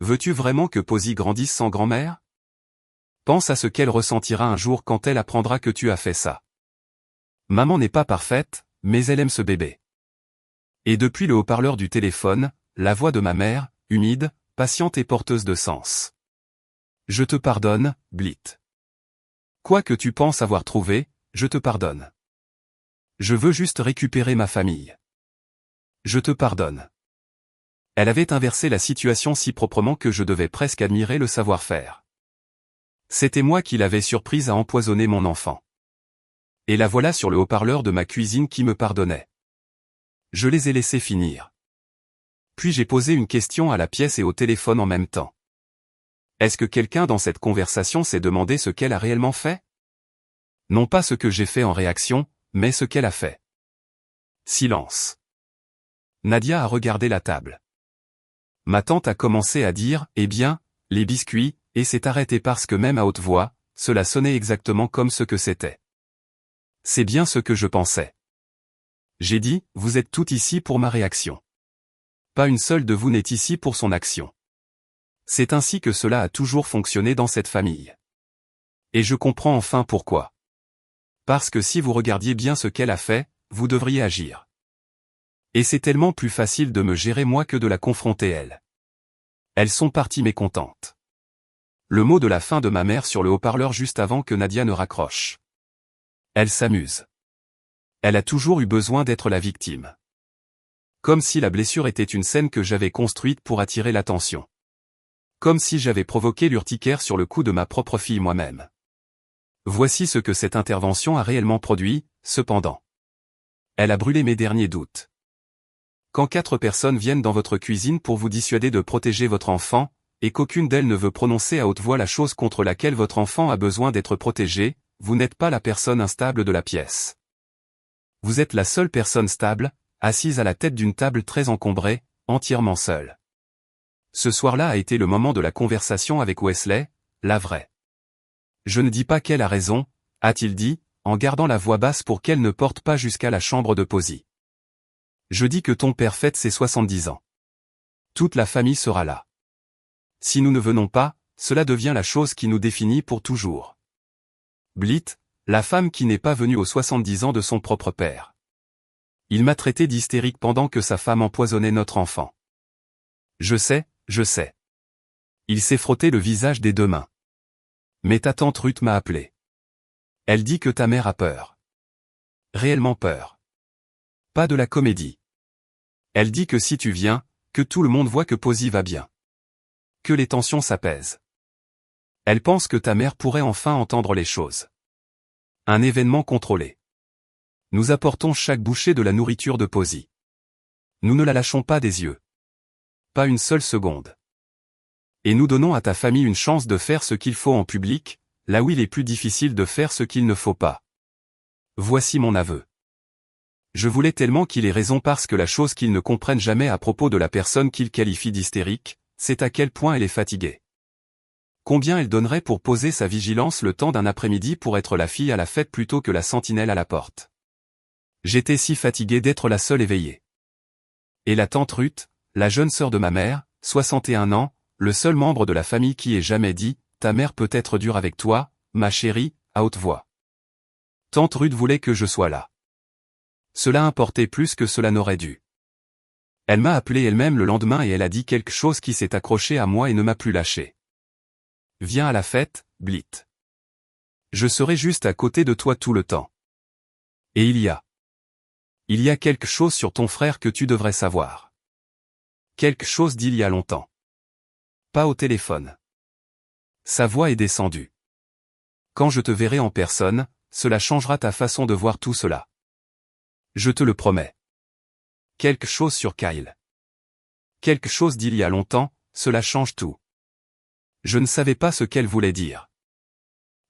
Speaker 1: Veux-tu vraiment que Posy grandisse sans grand-mère? Pense à ce qu'elle ressentira un jour quand elle apprendra que tu as fait ça. Maman n'est pas parfaite, mais elle aime ce bébé. Et depuis le haut-parleur du téléphone, la voix de ma mère, humide, patiente et porteuse de sens. Je te pardonne, Blit. Quoi que tu penses avoir trouvé, je te pardonne. Je veux juste récupérer ma famille. Je te pardonne. Elle avait inversé la situation si proprement que je devais presque admirer le savoir-faire. C'était moi qui l'avais surprise à empoisonner mon enfant. Et la voilà sur le haut-parleur de ma cuisine qui me pardonnait. Je les ai laissés finir. Puis j'ai posé une question à la pièce et au téléphone en même temps. Est-ce que quelqu'un dans cette conversation s'est demandé ce qu'elle a réellement fait? Non pas ce que j'ai fait en réaction, mais ce qu'elle a fait. Silence. Nadia a regardé la table. Ma tante a commencé à dire « Eh bien, les biscuits », et s'est arrêtée parce que même à haute voix, cela sonnait exactement comme ce que c'était. C'est bien ce que je pensais. J'ai dit « Vous êtes toutes ici pour ma réaction. Pas une seule de vous n'est ici pour son action. » C'est ainsi que cela a toujours fonctionné dans cette famille. Et je comprends enfin pourquoi. Parce que si vous regardiez bien ce qu'elle a fait, vous devriez agir. Et c'est tellement plus facile de me gérer moi que de la confronter elle. Elles sont parties mécontentes. Le mot de la fin de ma mère sur le haut-parleur juste avant que Nadia ne raccroche. Elle s'amuse. Elle a toujours eu besoin d'être la victime. Comme si la blessure était une scène que j'avais construite pour attirer l'attention. Comme si j'avais provoqué l'urticaire sur le cou de ma propre fille moi-même. Voici ce que cette intervention a réellement produit, cependant. Elle a brûlé mes derniers doutes. Quand 4 personnes viennent dans votre cuisine pour vous dissuader de protéger votre enfant, et qu'aucune d'elles ne veut prononcer à haute voix la chose contre laquelle votre enfant a besoin d'être protégé, vous n'êtes pas la personne instable de la pièce. Vous êtes la seule personne stable, assise à la tête d'une table très encombrée, entièrement seule. Ce soir-là a été le moment de la conversation avec Wesley, la vraie. Je ne dis pas qu'elle a raison, a-t-il dit, en gardant la voix basse pour qu'elle ne porte pas jusqu'à la chambre de Posy. Je dis que ton père fête ses 70 ans. Toute la famille sera là. Si nous ne venons pas, cela devient la chose qui nous définit pour toujours. Blit, la femme qui n'est pas venue aux 70 ans de son propre père. Il m'a traité d'hystérique pendant que sa femme empoisonnait notre enfant. Je sais, je sais. Il s'est frotté le visage des 2 mains. Mais ta tante Ruth m'a appelé. Elle dit que ta mère a peur. Réellement peur. Pas de la comédie. Elle dit que si tu viens, que tout le monde voit que Posy va bien. Que les tensions s'apaisent. Elle pense que ta mère pourrait enfin entendre les choses. Un événement contrôlé. Nous apportons chaque bouchée de la nourriture de Posy. Nous ne la lâchons pas des yeux. Pas une seule seconde. Et nous donnons à ta famille une chance de faire ce qu'il faut en public, là où il est plus difficile de faire ce qu'il ne faut pas. Voici mon aveu. Je voulais tellement qu'il ait raison parce que la chose qu'ils ne comprennent jamais à propos de la personne qu'ils qualifient d'hystérique, c'est à quel point elle est fatiguée. Combien elle donnerait pour poser sa vigilance le temps d'un après-midi pour être la fille à la fête plutôt que la sentinelle à la porte. J'étais si fatigué d'être la seule éveillée. Et la tante Ruth, la jeune sœur de ma mère, 61 ans, le seul membre de la famille qui ait jamais dit « Ta mère peut être dure avec toi, ma chérie », à haute voix. Tante Ruth voulait que je sois là. Cela importait plus que cela n'aurait dû. Elle m'a appelé elle-même le lendemain et elle a dit quelque chose qui s'est accroché à moi et ne m'a plus lâché. Viens à la fête, Blit. Je serai juste à côté de toi tout le temps. Et il y a quelque chose sur ton frère que tu devrais savoir. Quelque chose d'il y a longtemps. Pas au téléphone. Sa voix est descendue. Quand je te verrai en personne, cela changera ta façon de voir tout cela. Je te le promets. Quelque chose sur Kyle. Quelque chose d'il y a longtemps, cela change tout. Je ne savais pas ce qu'elle voulait dire.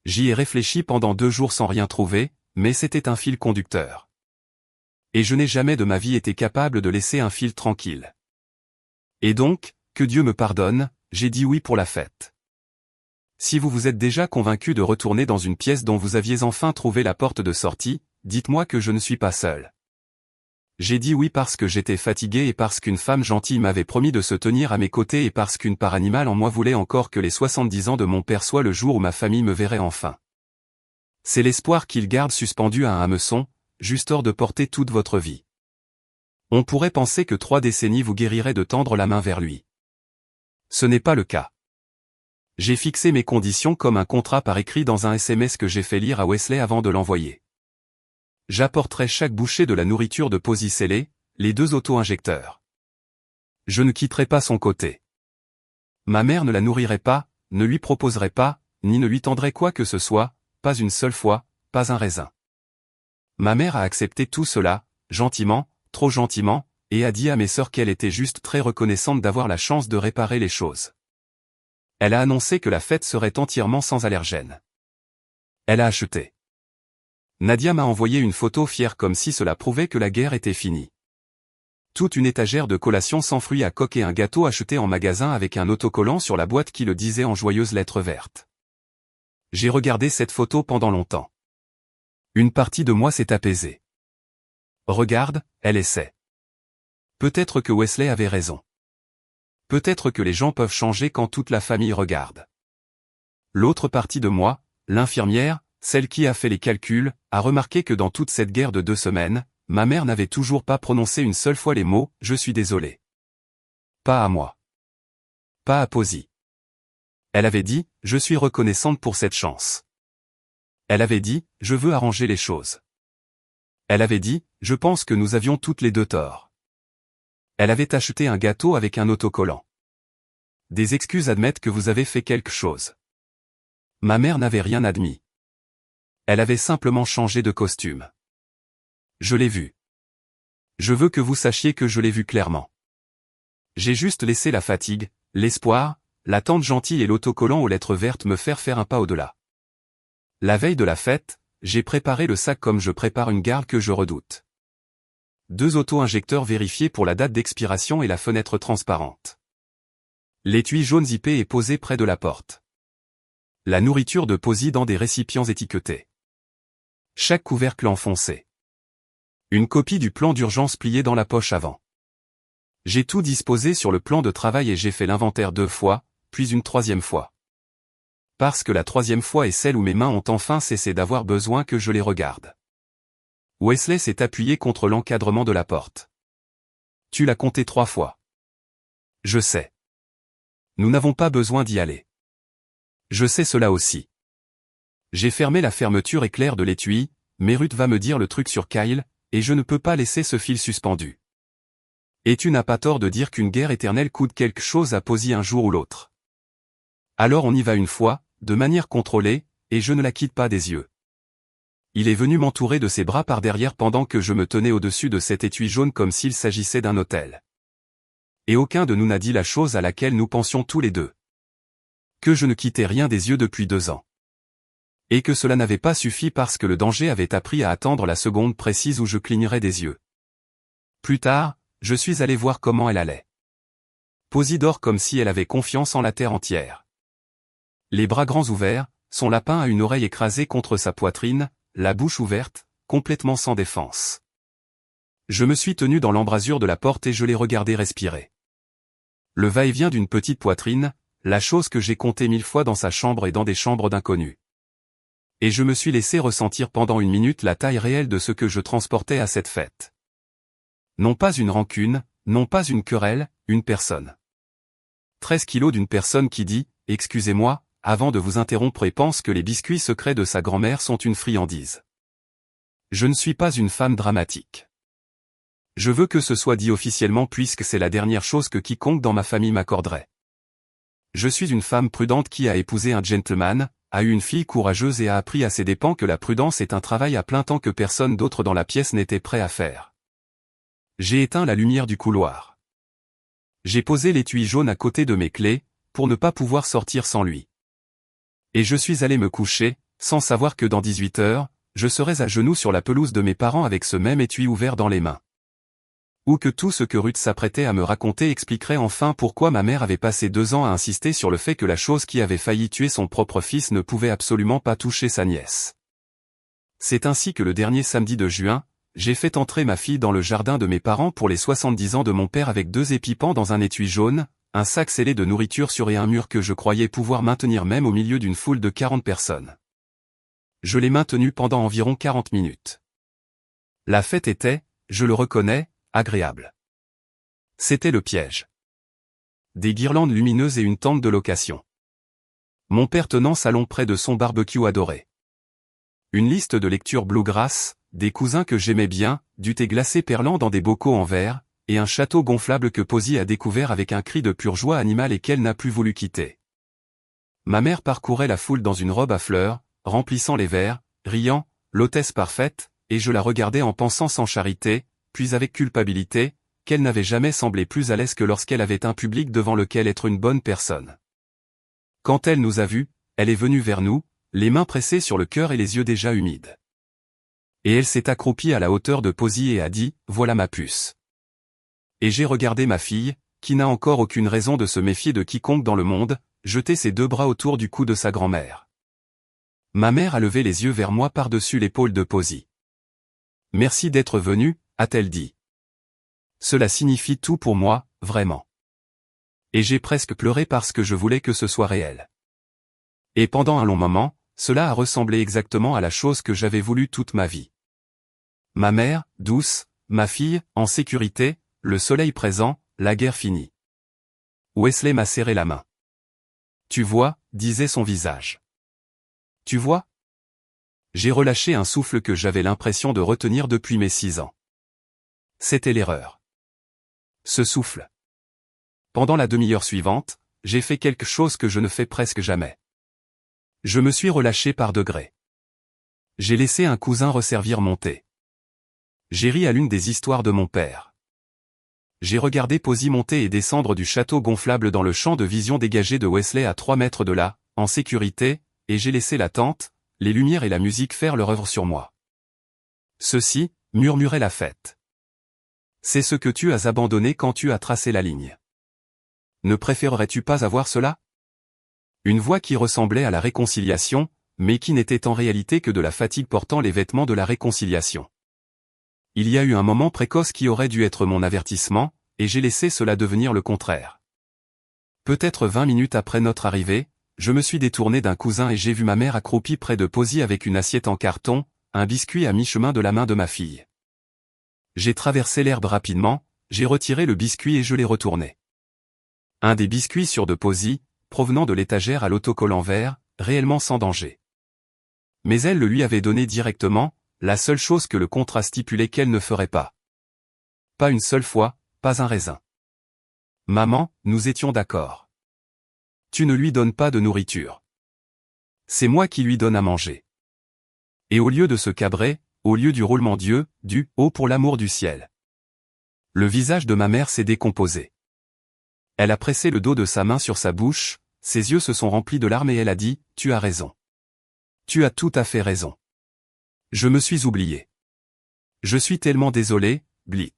Speaker 1: J'y ai réfléchi pendant 2 jours sans rien trouver, mais c'était un fil conducteur. Et je n'ai jamais de ma vie été capable de laisser un fil tranquille. Et donc, que Dieu me pardonne, j'ai dit oui pour la fête. Si vous vous êtes déjà convaincu de retourner dans une pièce dont vous aviez enfin trouvé la porte de sortie, dites-moi que je ne suis pas seul. J'ai dit oui parce que j'étais fatigué et parce qu'une femme gentille m'avait promis de se tenir à mes côtés et parce qu'une part animale en moi voulait encore que les 70 ans de mon père soient le jour où ma famille me verrait enfin. C'est l'espoir qu'il garde suspendu à un hameçon, juste hors de portée toute votre vie. On pourrait penser que 3 décennies vous guériraient de tendre la main vers lui. Ce n'est pas le cas. J'ai fixé mes conditions comme un contrat par écrit dans un SMS que j'ai fait lire à Wesley avant de l'envoyer. J'apporterai chaque bouchée de la nourriture de Posy scellée, les 2 auto-injecteurs. Je ne quitterai pas son côté. Ma mère ne la nourrirait pas, ne lui proposerait pas, ni ne lui tendrait quoi que ce soit, pas une seule fois, pas un raisin. Ma mère a accepté tout cela, gentiment, trop gentiment, et a dit à mes sœurs qu'elle était juste très reconnaissante d'avoir la chance de réparer les choses. Elle a annoncé que la fête serait entièrement sans allergènes. Elle a acheté. Nadia m'a envoyé une photo fière comme si cela prouvait que la guerre était finie. Toute une étagère de collations sans fruits à coque et un gâteau acheté en magasin avec un autocollant sur la boîte qui le disait en joyeuses lettres vertes. J'ai regardé cette photo pendant longtemps. Une partie de moi s'est apaisée. Regarde, elle essaie. Peut-être que Wesley avait raison. Peut-être que les gens peuvent changer quand toute la famille regarde. L'autre partie de moi, l'infirmière, celle qui a fait les calculs, a remarqué que dans toute cette guerre de 2 semaines, ma mère n'avait toujours pas prononcé une seule fois les mots « je suis désolé ». Pas à moi. Pas à Posy. Elle avait dit « je suis reconnaissante pour cette chance ». Elle avait dit « je veux arranger les choses ». Elle avait dit « je pense que nous avions toutes les 2 tort ». Elle avait acheté un gâteau avec un autocollant. Des excuses admettent que vous avez fait quelque chose. Ma mère n'avait rien admis. Elle avait simplement changé de costume. Je l'ai vu. Je veux que vous sachiez que je l'ai vu clairement. J'ai juste laissé la fatigue, l'espoir, la tante gentille et l'autocollant aux lettres vertes me faire un pas au-delà. La veille de la fête, j'ai préparé le sac comme je prépare une garde que je redoute. 2 auto-injecteurs vérifiés pour la date d'expiration et la fenêtre transparente. L'étui jaune zippé est posé près de la porte. La nourriture de Posy dans des récipients étiquetés. Chaque couvercle enfoncé. Une copie du plan d'urgence pliée dans la poche avant. J'ai tout disposé sur le plan de travail et j'ai fait l'inventaire 2 fois, puis une 3e fois. Parce que la 3e fois est celle où mes mains ont enfin cessé d'avoir besoin que je les regarde. Wesley s'est appuyé contre l'encadrement de la porte. Tu l'as compté 3 fois. Je sais. Nous n'avons pas besoin d'y aller. Je sais cela aussi. J'ai fermé la fermeture éclair de l'étui, mais Ruth va me dire le truc sur Kyle, et je ne peux pas laisser ce fil suspendu. Et tu n'as pas tort de dire qu'une guerre éternelle coûte quelque chose à Posy un jour ou l'autre. Alors on y va une fois, de manière contrôlée, et je ne la quitte pas des yeux. Il est venu m'entourer de ses bras par derrière pendant que je me tenais au-dessus de cet étui jaune comme s'il s'agissait d'un hôtel. Et aucun de nous n'a dit la chose à laquelle nous pensions tous les 2. Que je ne quittais rien des yeux depuis 2 ans. Et que cela n'avait pas suffi parce que le danger avait appris à attendre la seconde précise où je clignerais des yeux. Plus tard, je suis allé voir comment elle allait. Posy dort comme si elle avait confiance en la terre entière. Les bras grands ouverts, son lapin a une oreille écrasée contre sa poitrine, la bouche ouverte, complètement sans défense. Je me suis tenu dans l'embrasure de la porte et je l'ai regardé respirer. Le va-et-vient d'une petite poitrine, la chose que j'ai comptée 1000 fois dans sa chambre et dans des chambres d'inconnus. Et je me suis laissé ressentir pendant 1 minute la taille réelle de ce que je transportais à cette fête. Non pas une rancune, non pas une querelle, une personne. 13 kilos d'une personne qui dit « Excusez-moi », avant de vous interrompre et pense que les biscuits secrets de sa grand-mère sont une friandise. Je ne suis pas une femme dramatique. Je veux que ce soit dit officiellement puisque c'est la dernière chose que quiconque dans ma famille m'accorderait. Je suis une femme prudente qui a épousé un gentleman, a eu une fille courageuse et a appris à ses dépens que la prudence est un travail à plein temps que personne d'autre dans la pièce n'était prêt à faire. J'ai éteint la lumière du couloir. J'ai posé l'étui jaune à côté de mes clés, pour ne pas pouvoir sortir sans lui. Et je suis allé me coucher, sans savoir que dans 18 heures, je serais à genoux sur la pelouse de mes parents avec ce même étui ouvert dans les mains. Ou que tout ce que Ruth s'apprêtait à me raconter expliquerait enfin pourquoi ma mère avait passé 2 ans à insister sur le fait que la chose qui avait failli tuer son propre fils ne pouvait absolument pas toucher sa nièce. C'est ainsi que le dernier samedi de juin, j'ai fait entrer ma fille dans le jardin de mes parents pour les 70 ans de mon père avec 2 épipans dans un étui jaune, un sac scellé de nourriture sur et un mur que je croyais pouvoir maintenir même au milieu d'une foule de 40 personnes. Je l'ai maintenu pendant environ 40 minutes. La fête était, je le reconnais, agréable. C'était le piège. Des guirlandes lumineuses et une tente de location. Mon père tenant salon près de son barbecue adoré. Une liste de lecture bluegrass, des cousins que j'aimais bien, du thé glacé perlant dans des bocaux en verre, et un château gonflable que Posy a découvert avec un cri de pure joie animale et qu'elle n'a plus voulu quitter. Ma mère parcourait la foule dans une robe à fleurs, remplissant les verres, riant, l'hôtesse parfaite, et je la regardais en pensant sans charité, puis avec culpabilité, qu'elle n'avait jamais semblé plus à l'aise que lorsqu'elle avait un public devant lequel être une bonne personne. Quand elle nous a vus, elle est venue vers nous, les mains pressées sur le cœur et les yeux déjà humides. Et elle s'est accroupie à la hauteur de Posy et a dit « Voilà ma puce ». Et j'ai regardé ma fille, qui n'a encore aucune raison de se méfier de quiconque dans le monde, jeter ses 2 bras autour du cou de sa grand-mère. Ma mère a levé les yeux vers moi par-dessus l'épaule de Posy. « Merci d'être venue », a-t-elle dit. Cela signifie tout pour moi, vraiment. Et j'ai presque pleuré parce que je voulais que ce soit réel. Et pendant un long moment, cela a ressemblé exactement à la chose que j'avais voulu toute ma vie. Ma mère, douce, ma fille, en sécurité, le soleil présent, la guerre finie. Wesley m'a serré la main. Tu vois, disait son visage. Tu vois? J'ai relâché un souffle que j'avais l'impression de retenir depuis mes 6 ans. C'était l'erreur. Ce souffle. Pendant la demi-heure suivante, j'ai fait quelque chose que je ne fais presque jamais. Je me suis relâché par degrés. J'ai laissé un cousin resservir mon thé. J'ai ri à l'une des histoires de mon père. J'ai regardé Posy monter et descendre du château gonflable dans le champ de vision dégagé de Wesley à 3 mètres de là, en sécurité, et j'ai laissé la tente, les lumières et la musique faire leur œuvre sur moi. Ceci, murmurait la fête. C'est ce que tu as abandonné quand tu as tracé la ligne. Ne préférerais-tu pas avoir cela? Une voix qui ressemblait à la réconciliation, mais qui n'était en réalité que de la fatigue portant les vêtements de la réconciliation. Il y a eu un moment précoce qui aurait dû être mon avertissement, et j'ai laissé cela devenir le contraire. Peut-être 20 minutes après notre arrivée, je me suis détourné d'un cousin et j'ai vu ma mère accroupie près de Posy avec une assiette en carton, un biscuit à mi-chemin de la main de ma fille. J'ai traversé l'herbe rapidement, j'ai retiré le biscuit et je l'ai retourné. Un des biscuits sur de Posy, provenant de l'étagère à l'autocollant vert, réellement sans danger. Mais elle le lui avait donné directement, la seule chose que le contrat stipulait qu'elle ne ferait pas. Pas une seule fois, pas un raisin. Maman, nous étions d'accord. Tu ne lui donnes pas de nourriture. C'est moi qui lui donne à manger. Et au lieu de se cabrer, au lieu du roulement d'yeux, du « oh pour l'amour du ciel ». Le visage de ma mère s'est décomposé. Elle a pressé le dos de sa main sur sa bouche, ses yeux se sont remplis de larmes et elle a dit « Tu as raison. Tu as tout à fait raison. Je me suis oublié. Je suis tellement désolé, Blit.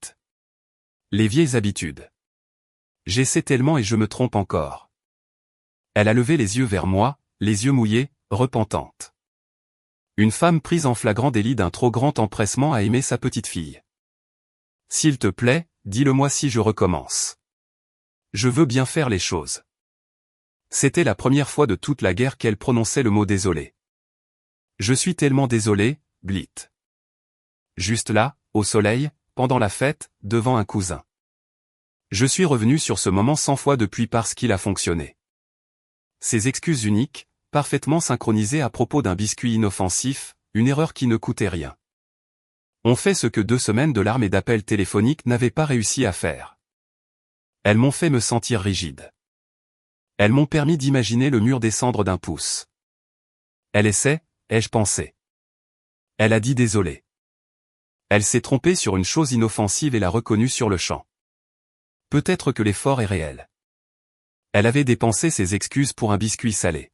Speaker 1: Les vieilles habitudes. J'essaie tellement et je me trompe encore. » Elle a levé les yeux vers moi, les yeux mouillés, repentante. Une femme prise en flagrant délit d'un trop grand empressement à aimer sa petite fille. S'il te plaît, dis-le-moi si je recommence. Je veux bien faire les choses. C'était la première fois de toute la guerre qu'elle prononçait le mot désolé. Je suis tellement désolé, Blit. Juste là, au soleil, pendant la fête, devant un cousin. Je suis revenu sur ce moment 100 fois depuis parce qu'il a fonctionné. Ces excuses uniques, parfaitement synchronisées à propos d'un biscuit inoffensif, une erreur qui ne coûtait rien. On fait ce que 2 semaines de larmes et d'appels téléphoniques n'avaient pas réussi à faire. Elles m'ont fait me sentir rigide. Elles m'ont permis d'imaginer le mur descendre d'1 pouce. Elle essaie, ai-je pensé. Elle a dit désolé. Elle s'est trompée sur une chose inoffensive et l'a reconnue sur le champ. Peut-être que l'effort est réel. Elle avait dépensé ses excuses pour un biscuit salé.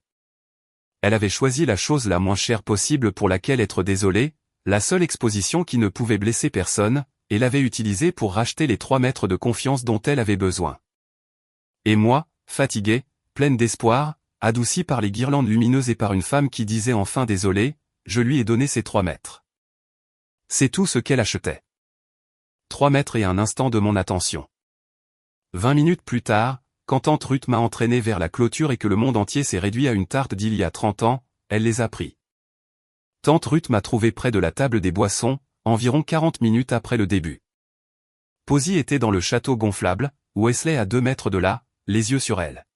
Speaker 1: Elle avait choisi la chose la moins chère possible pour laquelle être désolée, la seule exposition qui ne pouvait blesser personne, et l'avait utilisée pour racheter les 3 mètres de confiance dont elle avait besoin. Et moi, fatiguée, pleine d'espoir, adoucie par les guirlandes lumineuses et par une femme qui disait enfin désolé, je lui ai donné ces 3 mètres. C'est tout ce qu'elle achetait. 3 mètres et un instant de mon attention. 20 minutes plus tard, quand tante Ruth m'a entraîné vers la clôture et que le monde entier s'est réduit à une tarte d'il y a 30 ans, elle les a pris. Tante Ruth m'a trouvé près de la table des boissons, environ 40 minutes après le début. Posy était dans le château gonflable, Wesley à 2 mètres de là, les yeux sur elle.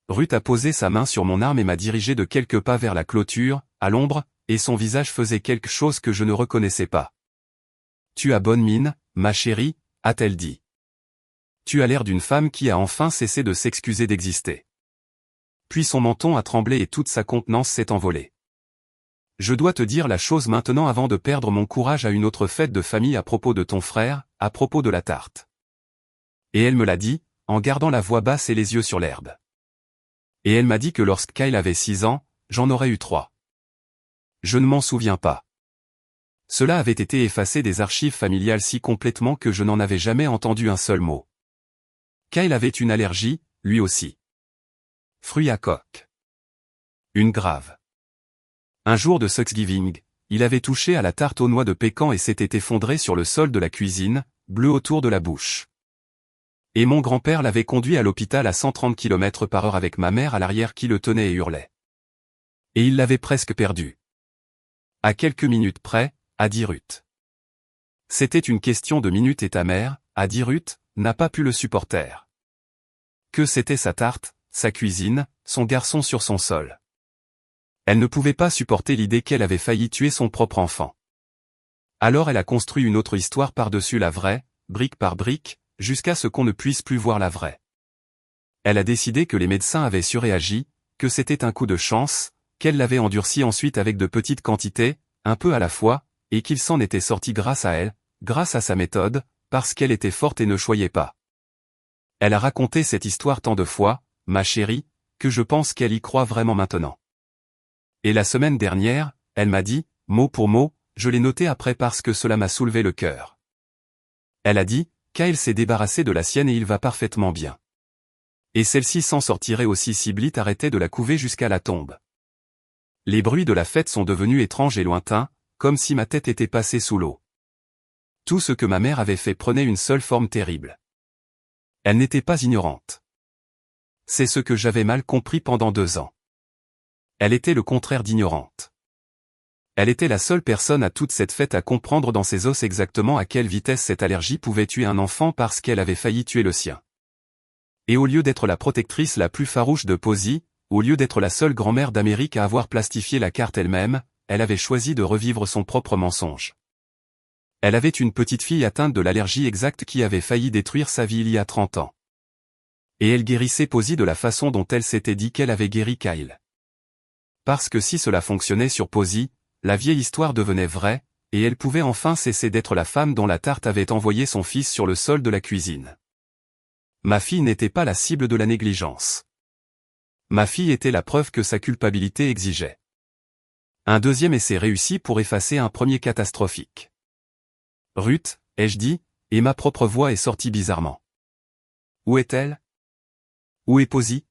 Speaker 1: Ruth a posé sa main sur mon arme et m'a dirigé de quelques pas vers la clôture, à l'ombre, et son visage faisait quelque chose que je ne reconnaissais pas. « Tu as bonne mine, ma chérie », a-t-elle dit. « Tu as l'air d'une femme qui a enfin cessé de s'excuser d'exister. » Puis son menton a tremblé et toute sa contenance s'est envolée. « Je dois te dire la chose maintenant avant de perdre mon courage à une autre fête de famille à propos de ton frère, à propos de la tarte. » Et elle me l'a dit, en gardant la voix basse et les yeux sur l'herbe. Et elle m'a dit que lorsque Kyle avait 6 ans, j'en aurais eu 3. Je ne m'en souviens pas. Cela avait été effacé des archives familiales si complètement que je n'en avais jamais entendu un seul mot. Kyle avait une allergie, lui aussi. Fruits à coque. Une grave. Un jour de Thanksgiving, il avait touché à la tarte aux noix de pécan et s'était effondré sur le sol de la cuisine, bleu autour de la bouche. Et mon grand-père l'avait conduit à l'hôpital à 130 km/h avec ma mère à l'arrière qui le tenait et hurlait. Et il l'avait presque perdu. À quelques minutes près, a dit Ruth. C'était une question de minutes et ta mère, a dit Ruth, n'a pas pu le supporter. Que c'était sa tarte, sa cuisine, son garçon sur son sol. Elle ne pouvait pas supporter l'idée qu'elle avait failli tuer son propre enfant. Alors elle a construit une autre histoire par-dessus la vraie, brique par brique, jusqu'à ce qu'on ne puisse plus voir la vraie. Elle a décidé que les médecins avaient surréagi, que c'était un coup de chance, qu'elle l'avait endurci ensuite avec de petites quantités, un peu à la fois, et qu'il s'en était sorti grâce à elle, grâce à sa méthode, parce qu'elle était forte et ne choyait pas. Elle a raconté cette histoire tant de fois, ma chérie, que je pense qu'elle y croit vraiment maintenant. Et la semaine dernière, elle m'a dit, mot pour mot, je l'ai noté après parce que cela m'a soulevé le cœur. Elle a dit, Kyle s'est débarrassé de la sienne et il va parfaitement bien. Et celle-ci s'en sortirait aussi si Blit arrêtait de la couver jusqu'à la tombe. Les bruits de la fête sont devenus étranges et lointains, comme si ma tête était passée sous l'eau. Tout ce que ma mère avait fait prenait une seule forme terrible. Elle n'était pas ignorante. C'est ce que j'avais mal compris pendant 2 ans. Elle était le contraire d'ignorante. Elle était la seule personne à toute cette fête à comprendre dans ses os exactement à quelle vitesse cette allergie pouvait tuer un enfant parce qu'elle avait failli tuer le sien. Et au lieu d'être la protectrice la plus farouche de Posy, au lieu d'être la seule grand-mère d'Amérique à avoir plastifié la carte elle-même, elle avait choisi de revivre son propre mensonge. Elle avait une petite fille atteinte de l'allergie exacte qui avait failli détruire sa vie il y a 30 ans. Et elle guérissait Posy de la façon dont elle s'était dit qu'elle avait guéri Kyle. Parce que si cela fonctionnait sur Posy, la vieille histoire devenait vraie, et elle pouvait enfin cesser d'être la femme dont la tarte avait envoyé son fils sur le sol de la cuisine. Ma fille n'était pas la cible de la négligence. Ma fille était la preuve que sa culpabilité exigeait. Un deuxième essai réussi pour effacer un premier catastrophique. Ruth, ai-je dit, et ma propre voix est sortie bizarrement. Où est-elle? Où est Posy?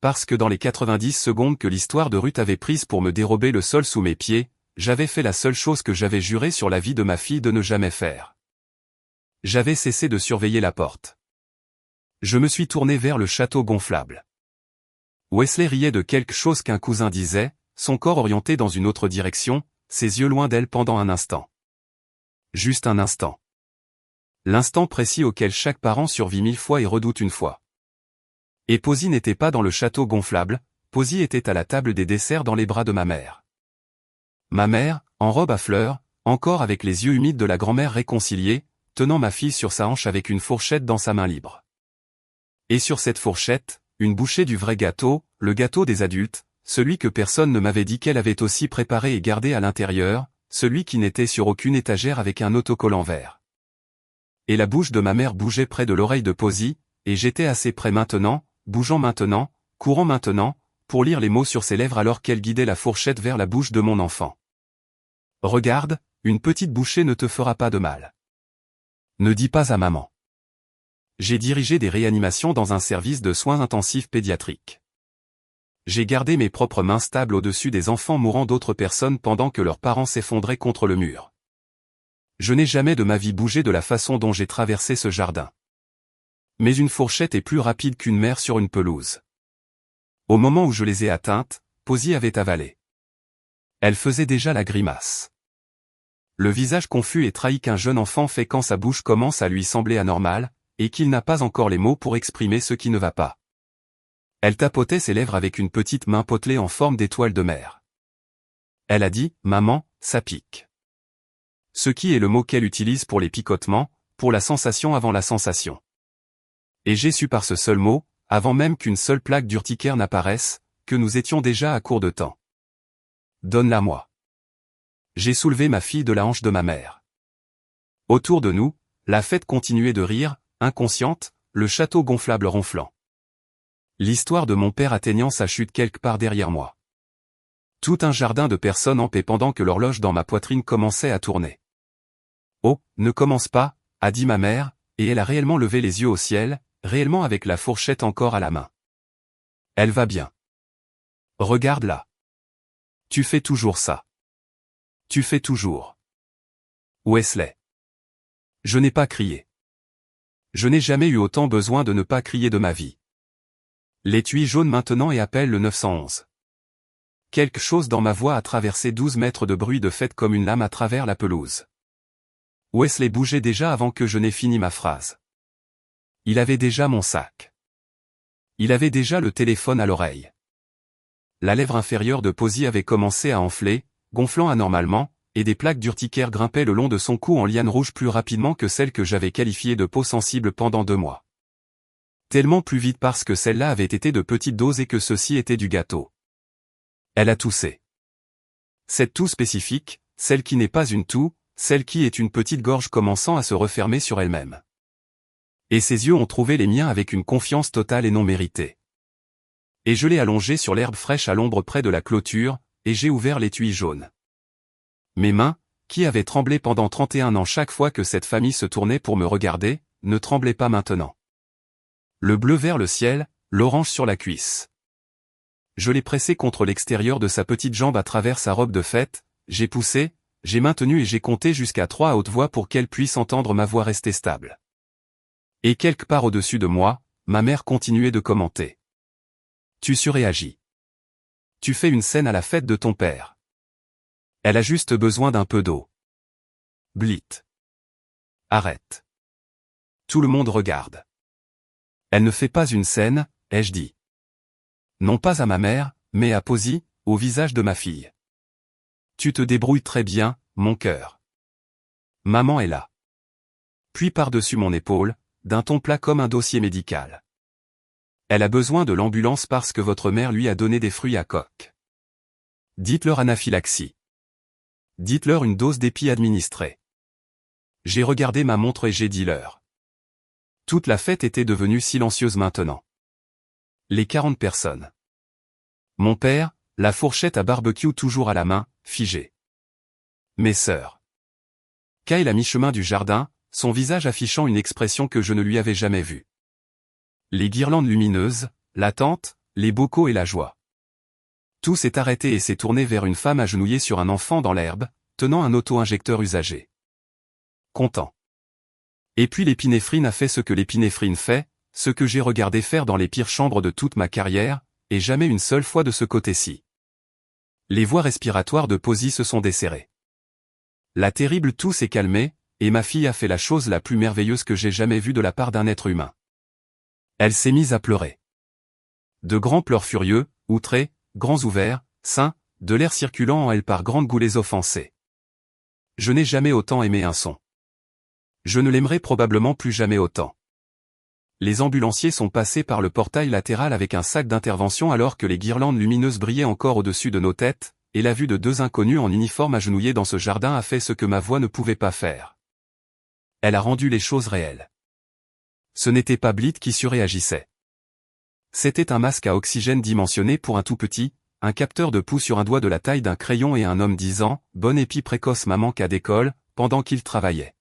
Speaker 1: Parce que dans les 90 secondes que l'histoire de Ruth avait prises pour me dérober le sol sous mes pieds, j'avais fait la seule chose que j'avais juré sur la vie de ma fille de ne jamais faire. J'avais cessé de surveiller la porte. Je me suis tourné vers le château gonflable. Wesley riait de quelque chose qu'un cousin disait, son corps orienté dans une autre direction, ses yeux loin d'elle pendant un instant. Juste un instant. L'instant précis auquel chaque parent survit 1000 fois et redoute une fois. Et Posy n'était pas dans le château gonflable, Posy était à la table des desserts dans les bras de ma mère. Ma mère, en robe à fleurs, encore avec les yeux humides de la grand-mère réconciliée, tenant ma fille sur sa hanche avec une fourchette dans sa main libre. Et sur cette fourchette, une bouchée du vrai gâteau, le gâteau des adultes, celui que personne ne m'avait dit qu'elle avait aussi préparé et gardé à l'intérieur, celui qui n'était sur aucune étagère avec un autocollant vert. Et la bouche de ma mère bougeait près de l'oreille de Posy, et j'étais assez près maintenant, bougeant maintenant, courant maintenant, pour lire les mots sur ses lèvres alors qu'elle guidait la fourchette vers la bouche de mon enfant. Regarde, une petite bouchée ne te fera pas de mal. Ne dis pas à maman. J'ai dirigé des réanimations dans un service de soins intensifs pédiatriques. J'ai gardé mes propres mains stables au-dessus des enfants mourant d'autres personnes pendant que leurs parents s'effondraient contre le mur. Je n'ai jamais de ma vie bougé de la façon dont j'ai traversé ce jardin. Mais une fourchette est plus rapide qu'une mère sur une pelouse. Au moment où je les ai atteintes, Posy avait avalé. Elle faisait déjà la grimace. Le visage confus et trahi qu'un jeune enfant fait quand sa bouche commence à lui sembler anormale, et qu'il n'a pas encore les mots pour exprimer ce qui ne va pas. Elle tapotait ses lèvres avec une petite main potelée en forme d'étoile de mer. Elle a dit « Maman, ça pique ». Ce qui est le mot qu'elle utilise pour les picotements, pour la sensation avant la sensation. Et j'ai su par ce seul mot, avant même qu'une seule plaque d'urticaire n'apparaisse, que nous étions déjà à court de temps. Donne-la-moi. J'ai soulevé ma fille de la hanche de ma mère. Autour de nous, la fête continuait de rire, inconsciente, le château gonflable ronflant. L'histoire de mon père atteignant sa chute quelque part derrière moi. Tout un jardin de personnes en paix pendant que l'horloge dans ma poitrine commençait à tourner. Oh, ne commence pas, a dit ma mère, et elle a réellement levé les yeux au ciel, réellement avec la fourchette encore à la main. Elle va bien. Regarde-la. Tu fais toujours ça. Tu fais toujours. Wesley. Je n'ai pas crié. Je n'ai jamais eu autant besoin de ne pas crier de ma vie. L'étui jaune maintenant et appelle le 911. Quelque chose dans ma voix a traversé 12 mètres de bruit de fête comme une lame à travers la pelouse. Wesley bougeait déjà avant que je n'ai fini ma phrase. Il avait déjà mon sac. Il avait déjà le téléphone à l'oreille. La lèvre inférieure de Posy avait commencé à enfler, gonflant anormalement, et des plaques d'urticaire grimpaient le long de son cou en liane rouge plus rapidement que celle que j'avais qualifiée de peau sensible pendant 2 mois. Tellement plus vite parce que celle-là avait été de petite dose et que ceci était du gâteau. Elle a toussé. Cette toux spécifique, celle qui n'est pas une toux, celle qui est une petite gorge commençant à se refermer sur elle-même. Et ses yeux ont trouvé les miens avec une confiance totale et non méritée. Et je l'ai allongée sur l'herbe fraîche à l'ombre près de la clôture, et j'ai ouvert l'étui jaune. Mes mains, qui avaient tremblé pendant 31 ans chaque fois que cette famille se tournait pour me regarder, ne tremblaient pas maintenant. Le bleu vers le ciel, l'orange sur la cuisse. Je l'ai pressé contre l'extérieur de sa petite jambe à travers sa robe de fête, j'ai poussé, j'ai maintenu et j'ai compté jusqu'à 3 à haute voix pour qu'elle puisse entendre ma voix rester stable. Et quelque part au-dessus de moi, ma mère continuait de commenter. Tu surréagis. Tu fais une scène à la fête de ton père. Elle a juste besoin d'un peu d'eau. Blit. Arrête. Tout le monde regarde. Elle ne fait pas une scène, ai-je dit. Non pas à ma mère, mais à Posy, au visage de ma fille. Tu te débrouilles très bien, mon cœur. Maman est là. Puis par-dessus mon épaule, d'un ton plat comme un dossier médical. Elle a besoin de l'ambulance parce que votre mère lui a donné des fruits à coque. Dites-leur anaphylaxie. Dites-leur une dose d'épi administrée. J'ai regardé ma montre et j'ai dit l'heure. Toute la fête était devenue silencieuse maintenant. Les 40 personnes. Mon père, la fourchette à barbecue toujours à la main, figé. Mes sœurs. Kyle à mi-chemin du jardin, son visage affichant une expression que je ne lui avais jamais vue. Les guirlandes lumineuses, l'attente, les bocaux et la joie. Tout s'est arrêté et s'est tourné vers une femme agenouillée sur un enfant dans l'herbe, tenant un auto-injecteur usagé. Content. Et puis l'épinéphrine a fait ce que l'épinéphrine fait, ce que j'ai regardé faire dans les pires chambres de toute ma carrière, et jamais une seule fois de ce côté-ci. Les voies respiratoires de Posy se sont desserrées. La terrible toux s'est calmée, et ma fille a fait la chose la plus merveilleuse que j'ai jamais vue de la part d'un être humain. Elle s'est mise à pleurer. De grands pleurs furieux, outrés, grands ouverts, sains, de l'air circulant en elle par grandes goulées offensées. Je n'ai jamais autant aimé un son. Je ne l'aimerai probablement plus jamais autant. Les ambulanciers sont passés par le portail latéral avec un sac d'intervention alors que les guirlandes lumineuses brillaient encore au-dessus de nos têtes, et la vue de 2 inconnus en uniforme agenouillés dans ce jardin a fait ce que ma voix ne pouvait pas faire. Elle a rendu les choses réelles. Ce n'était pas Blit qui surréagissait. C'était un masque à oxygène dimensionné pour un tout petit, un capteur de pouls sur un doigt de la taille d'un crayon et un homme disant « Bon épi précoce maman qu'à d'école » pendant qu'il travaillait.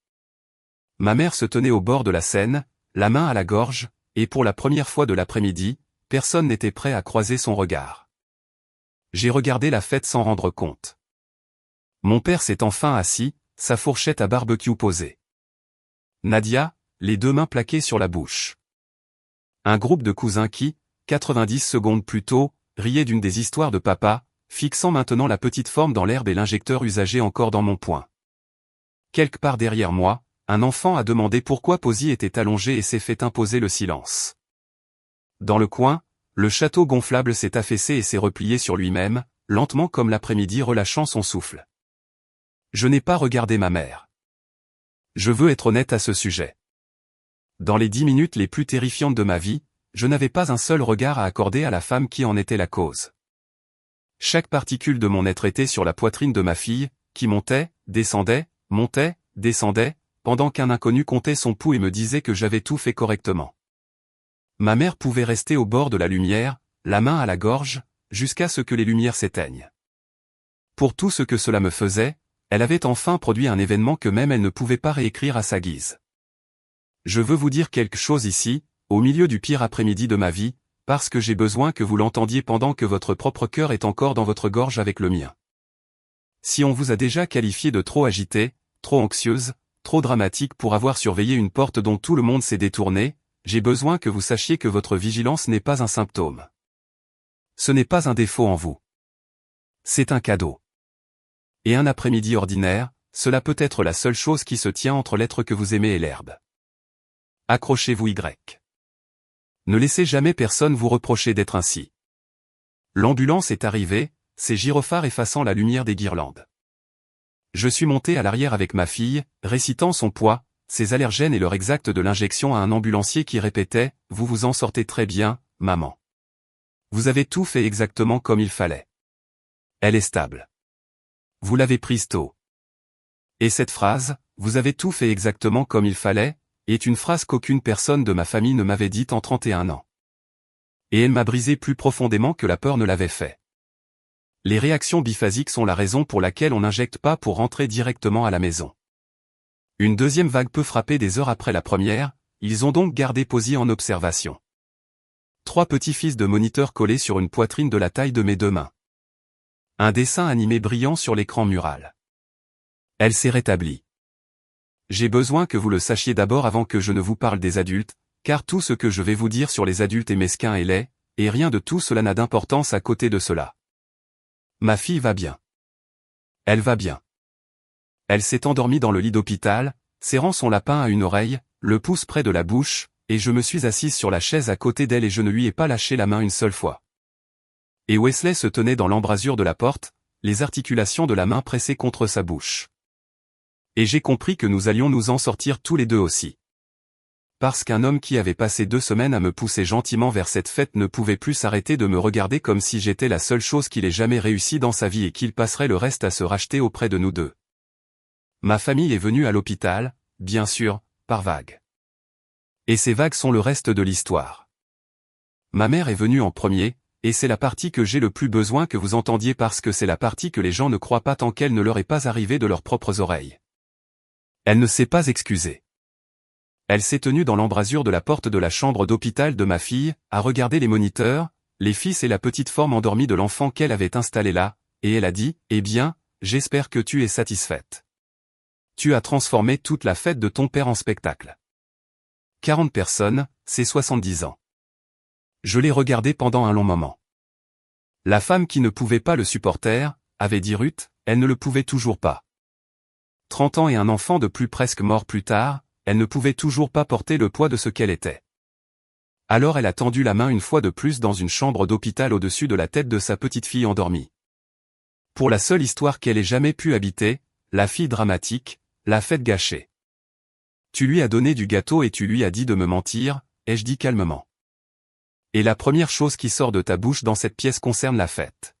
Speaker 1: Ma mère se tenait au bord de la Seine, la main à la gorge, et pour la première fois de l'après-midi, personne n'était prêt à croiser son regard. J'ai regardé la fête sans rendre compte. Mon père s'est enfin assis, sa fourchette à barbecue posée. Nadia, les deux mains plaquées sur la bouche. Un groupe de cousins qui, 90 secondes plus tôt, riait d'une des histoires de papa, fixant maintenant la petite forme dans l'herbe et l'injecteur usagé encore dans mon poing. Quelque part derrière moi, un enfant a demandé pourquoi Posy était allongé et s'est fait imposer le silence. Dans le coin, le château gonflable s'est affaissé et s'est replié sur lui-même, lentement comme l'après-midi relâchant son souffle. Je n'ai pas regardé ma mère. Je veux être honnête à ce sujet. Dans les 10 minutes les plus terrifiantes de ma vie, je n'avais pas un seul regard à accorder à la femme qui en était la cause. Chaque particule de mon être était sur la poitrine de ma fille, qui montait, descendait, pendant qu'un inconnu comptait son pouls et me disait que j'avais tout fait correctement. Ma mère pouvait rester au bord de la lumière, la main à la gorge, jusqu'à ce que les lumières s'éteignent. Pour tout ce que cela me faisait, elle avait enfin produit un événement que même elle ne pouvait pas réécrire à sa guise. Je veux vous dire quelque chose ici, au milieu du pire après-midi de ma vie, parce que j'ai besoin que vous l'entendiez pendant que votre propre cœur est encore dans votre gorge avec le mien. Si on vous a déjà qualifié de trop agitée, trop anxieuse, trop dramatique pour avoir surveillé une porte dont tout le monde s'est détourné, j'ai besoin que vous sachiez que votre vigilance n'est pas un symptôme. Ce n'est pas un défaut en vous. C'est un cadeau. Et un après-midi ordinaire, cela peut être la seule chose qui se tient entre l'être que vous aimez et l'herbe. Accrochez-vous Y. Ne laissez jamais personne vous reprocher d'être ainsi. L'ambulance est arrivée, ses gyrophares effaçant la lumière des guirlandes. Je suis monté à l'arrière avec ma fille, récitant son poids, ses allergènes et l'heure exacte de l'injection à un ambulancier qui répétait « Vous vous en sortez très bien, maman. Vous avez tout fait exactement comme il fallait. Elle est stable. Vous l'avez prise tôt. » Et cette phrase « Vous avez tout fait exactement comme il fallait » est une phrase qu'aucune personne de ma famille ne m'avait dite en 31 ans. Et elle m'a brisé plus profondément que la peur ne l'avait fait. Les réactions biphasiques sont la raison pour laquelle on n'injecte pas pour rentrer directement à la maison. Une deuxième vague peut frapper des heures après la première, ils ont donc gardé Posy en observation. 3 petits-fils de moniteurs collés sur une poitrine de la taille de mes 2 mains. Un dessin animé brillant sur l'écran mural. Elle s'est rétablie. J'ai besoin que vous le sachiez d'abord avant que je ne vous parle des adultes, car tout ce que je vais vous dire sur les adultes est mesquin et laid, et rien de tout cela n'a d'importance à côté de cela. Ma fille va bien. Elle va bien. Elle s'est endormie dans le lit d'hôpital, serrant son lapin à une oreille, le pouce près de la bouche, et je me suis assise sur la chaise à côté d'elle et je ne lui ai pas lâché la main une seule fois. Et Wesley se tenait dans l'embrasure de la porte, les articulations de la main pressées contre sa bouche. Et j'ai compris que nous allions nous en sortir tous les deux aussi. Parce qu'un homme qui avait passé 2 semaines à me pousser gentiment vers cette fête ne pouvait plus s'arrêter de me regarder comme si j'étais la seule chose qu'il ait jamais réussi dans sa vie et qu'il passerait le reste à se racheter auprès de nous deux. Ma famille est venue à l'hôpital, bien sûr, par vagues. Et ces vagues sont le reste de l'histoire. Ma mère est venue en premier, et c'est la partie que j'ai le plus besoin que vous entendiez parce que c'est la partie que les gens ne croient pas tant qu'elle ne leur est pas arrivée de leurs propres oreilles. Elle ne s'est pas excusée. Elle s'est tenue dans l'embrasure de la porte de la chambre d'hôpital de ma fille, à regarder les moniteurs, les fils et la petite forme endormie de l'enfant qu'elle avait installé là, et elle a dit, « Eh bien, j'espère que tu es satisfaite. Tu as transformé toute la fête de ton père en spectacle. » 40 personnes, c'est 70 ans. Je l'ai regardé pendant un long moment. La femme qui ne pouvait pas le supporter, avait dit Ruth, elle ne le pouvait toujours pas. 30 ans et un enfant de plus presque mort plus tard, elle ne pouvait toujours pas porter le poids de ce qu'elle était. Alors elle a tendu la main une fois de plus dans une chambre d'hôpital au-dessus de la tête de sa petite fille endormie. Pour la seule histoire qu'elle ait jamais pu habiter, la fille dramatique, la fête gâchée. Tu lui as donné du gâteau et tu lui as dit de me mentir, ai-je dit calmement. Et la première chose qui sort de ta bouche dans cette pièce concerne la fête.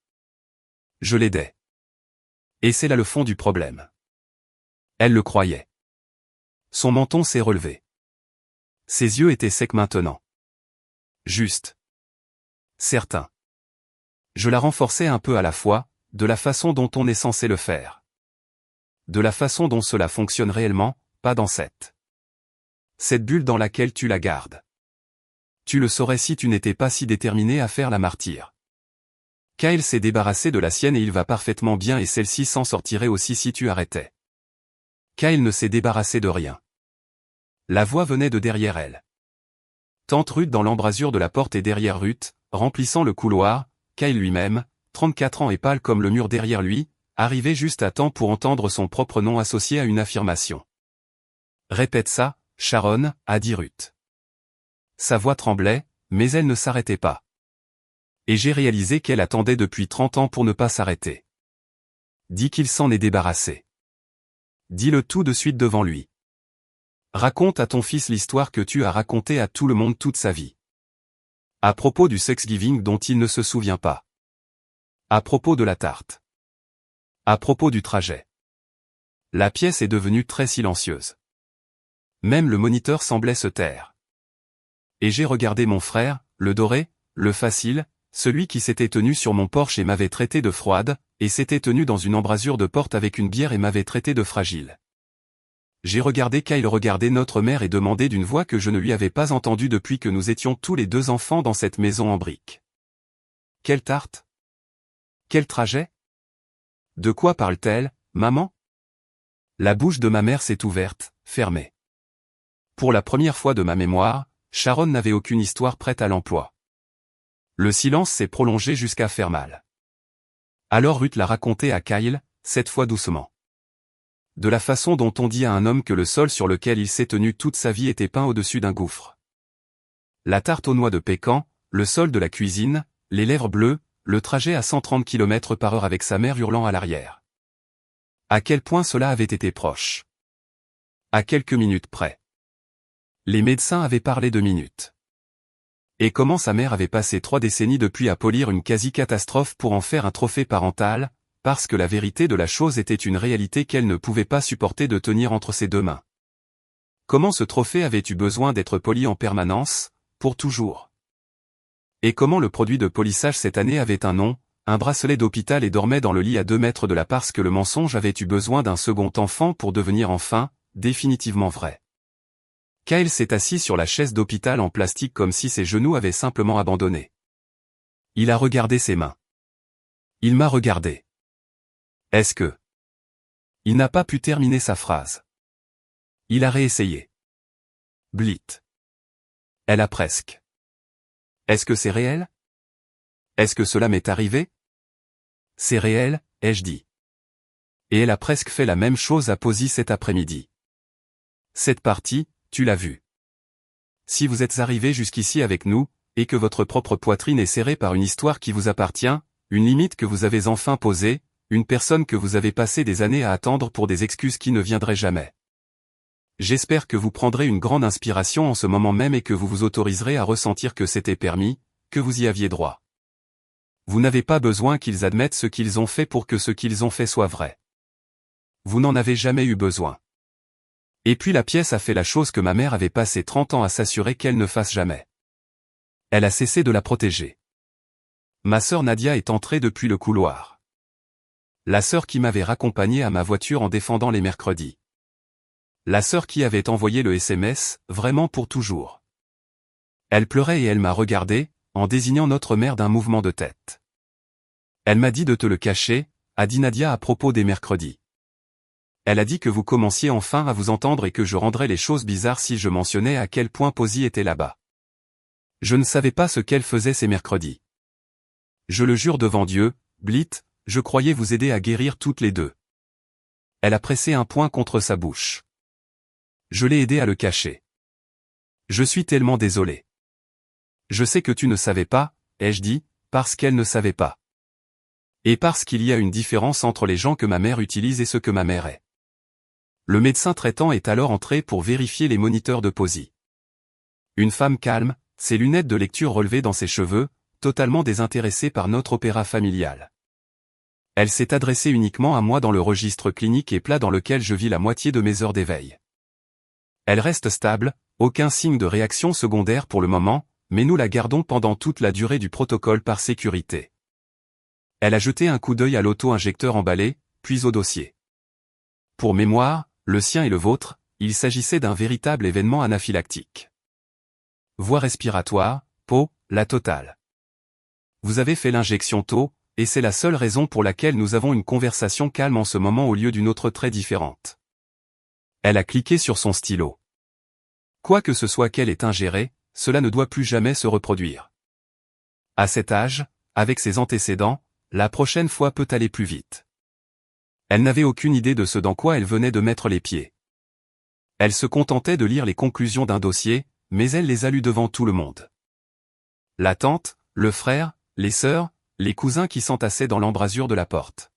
Speaker 1: Je l'aidais. Et c'est là le fond du problème. Elle le croyait. Son menton s'est relevé. Ses yeux étaient secs maintenant. Juste. Certain. Je la renforçais un peu à la fois, de la façon dont on est censé le faire. De la façon dont cela fonctionne réellement, pas dans cette bulle dans laquelle tu la gardes. Tu le saurais si tu n'étais pas si déterminé à faire la martyre. Kyle s'est débarrassé de la sienne et il va parfaitement bien et celle-ci s'en sortirait aussi si tu arrêtais. Kyle ne s'est débarrassé de rien. La voix venait de derrière elle. Tante Ruth dans l'embrasure de la porte et derrière Ruth, remplissant le couloir, Kyle lui-même, 34 ans et pâle comme le mur derrière lui, arrivait juste à temps pour entendre son propre nom associé à une affirmation. Répète ça, Sharon, a dit Ruth. Sa voix tremblait, mais elle ne s'arrêtait pas. Et j'ai réalisé qu'elle attendait depuis 30 ans pour ne pas s'arrêter. Dis qu'il s'en est débarrassé. Dis-le tout de suite devant lui. Raconte à ton fils l'histoire que tu as racontée à tout le monde toute sa vie. À propos du Thanksgiving dont il ne se souvient pas. À propos de la tarte. À propos du trajet. La pièce est devenue très silencieuse. Même le moniteur semblait se taire. Et j'ai regardé mon frère, le doré, le facile, celui qui s'était tenu sur mon porche et m'avait traité de froide, et s'était tenu dans une embrasure de porte avec une bière et m'avait traité de fragile. J'ai regardé Kyle regarder notre mère et demander d'une voix que je ne lui avais pas entendue depuis que nous étions tous les deux enfants dans cette maison en briques. Quelle tarte? Quel trajet? De quoi parle-t-elle, maman? La bouche de ma mère s'est ouverte, fermée. Pour la première fois de ma mémoire, Sharon n'avait aucune histoire prête à l'emploi. Le silence s'est prolongé jusqu'à faire mal. Alors Ruth l'a raconté à Kyle, cette fois doucement. De la façon dont on dit à un homme que le sol sur lequel il s'est tenu toute sa vie était peint au-dessus d'un gouffre. La tarte aux noix de pécan, le sol de la cuisine, les lèvres bleues, le trajet à 130 km/h avec sa mère hurlant à l'arrière. À quel point cela avait été proche. À quelques minutes près. Les médecins avaient parlé de minutes. Et comment sa mère avait passé 3 décennies depuis à polir une quasi-catastrophe pour en faire un trophée parental, parce que la vérité de la chose était une réalité qu'elle ne pouvait pas supporter de tenir entre ses deux mains. Comment ce trophée avait eu besoin d'être poli en permanence, pour toujours? Et comment le produit de polissage cette année avait un nom, un bracelet d'hôpital et dormait dans le lit à 2 mètres de là parce que le mensonge avait eu besoin d'un second enfant pour devenir enfin, définitivement vrai. Kyle s'est assis sur la chaise d'hôpital en plastique comme si ses genoux avaient simplement abandonné. Il a regardé ses mains. Il m'a regardé. Est-ce que... Il n'a pas pu terminer sa phrase. Il a réessayé. Blit. Elle a presque. Est-ce que c'est réel? Est-ce que cela m'est arrivé? C'est réel, ai-je dit. Et elle a presque fait la même chose à Posy cet après-midi. Cette partie, tu l'as vue. Si vous êtes arrivé jusqu'ici avec nous, et que votre propre poitrine est serrée par une histoire qui vous appartient, une limite que vous avez enfin posée, une personne que vous avez passé des années à attendre pour des excuses qui ne viendraient jamais. J'espère que vous prendrez une grande inspiration en ce moment même et que vous vous autoriserez à ressentir que c'était permis, que vous y aviez droit. Vous n'avez pas besoin qu'ils admettent ce qu'ils ont fait pour que ce qu'ils ont fait soit vrai. Vous n'en avez jamais eu besoin. Et puis la pièce a fait la chose que ma mère avait passé 30 ans à s'assurer qu'elle ne fasse jamais. Elle a cessé de la protéger. Ma sœur Nadia est entrée depuis le couloir. La sœur qui m'avait raccompagné à ma voiture en défendant les mercredis. La sœur qui avait envoyé le SMS, vraiment pour toujours. Elle pleurait et elle m'a regardé, en désignant notre mère d'un mouvement de tête. Elle m'a dit de te le cacher, a dit Nadia à propos des mercredis. Elle a dit que vous commenciez enfin à vous entendre et que je rendrais les choses bizarres si je mentionnais à quel point Posy était là-bas. Je ne savais pas ce qu'elle faisait ces mercredis. Je le jure devant Dieu, Blit, je croyais vous aider à guérir toutes les deux. Elle a pressé un poing contre sa bouche. Je l'ai aidé à le cacher. Je suis tellement désolé. Je sais que tu ne savais pas, ai-je dit, parce qu'elle ne savait pas. Et parce qu'il y a une différence entre les gens que ma mère utilise et ce que ma mère est. Le médecin traitant est alors entré pour vérifier les moniteurs de Posy. Une femme calme, ses lunettes de lecture relevées dans ses cheveux, totalement désintéressée par notre opéra familial. Elle s'est adressée uniquement à moi dans le registre clinique et plat dans lequel je vis la moitié de mes heures d'éveil. Elle reste stable, aucun signe de réaction secondaire pour le moment, mais nous la gardons pendant toute la durée du protocole par sécurité. Elle a jeté un coup d'œil à l'auto-injecteur emballé, puis au dossier. Pour mémoire, le sien et le vôtre, il s'agissait d'un véritable événement anaphylactique. Voie respiratoire, peau, la totale. Vous avez fait l'injection tôt, et c'est la seule raison pour laquelle nous avons une conversation calme en ce moment au lieu d'une autre très différente. Elle a cliqué sur son stylo. Quoi que ce soit qu'elle ait ingéré, cela ne doit plus jamais se reproduire. À cet âge, avec ses antécédents, la prochaine fois peut aller plus vite. Elle n'avait aucune idée de ce dans quoi elle venait de mettre les pieds. Elle se contentait de lire les conclusions d'un dossier, mais elle les a lues devant tout le monde. La tante, le frère, les sœurs, les cousins qui s'entassaient dans l'embrasure de la porte.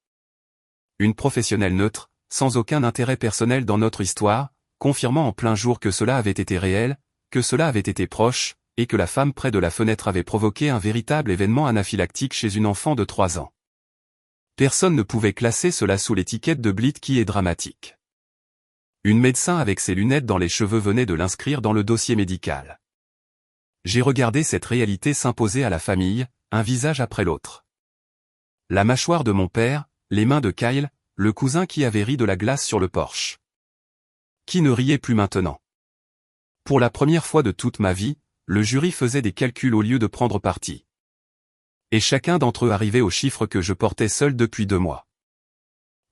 Speaker 1: Une professionnelle neutre, sans aucun intérêt personnel dans notre histoire, confirmant en plein jour que cela avait été réel, que cela avait été proche, et que la femme près de la fenêtre avait provoqué un véritable événement anaphylactique chez une enfant de 3 ans. Personne ne pouvait classer cela sous l'étiquette de Blit qui est dramatique. Une médecin avec ses lunettes dans les cheveux venait de l'inscrire dans le dossier médical. J'ai regardé cette réalité s'imposer à la famille, un visage après l'autre. La mâchoire de mon père, les mains de Kyle, le cousin qui avait ri de la glace sur le porche. Qui ne riait plus maintenant? Pour la première fois de toute ma vie, le jury faisait des calculs au lieu de prendre parti. Et chacun d'entre eux arrivait au chiffre que je portais seul depuis 2 mois.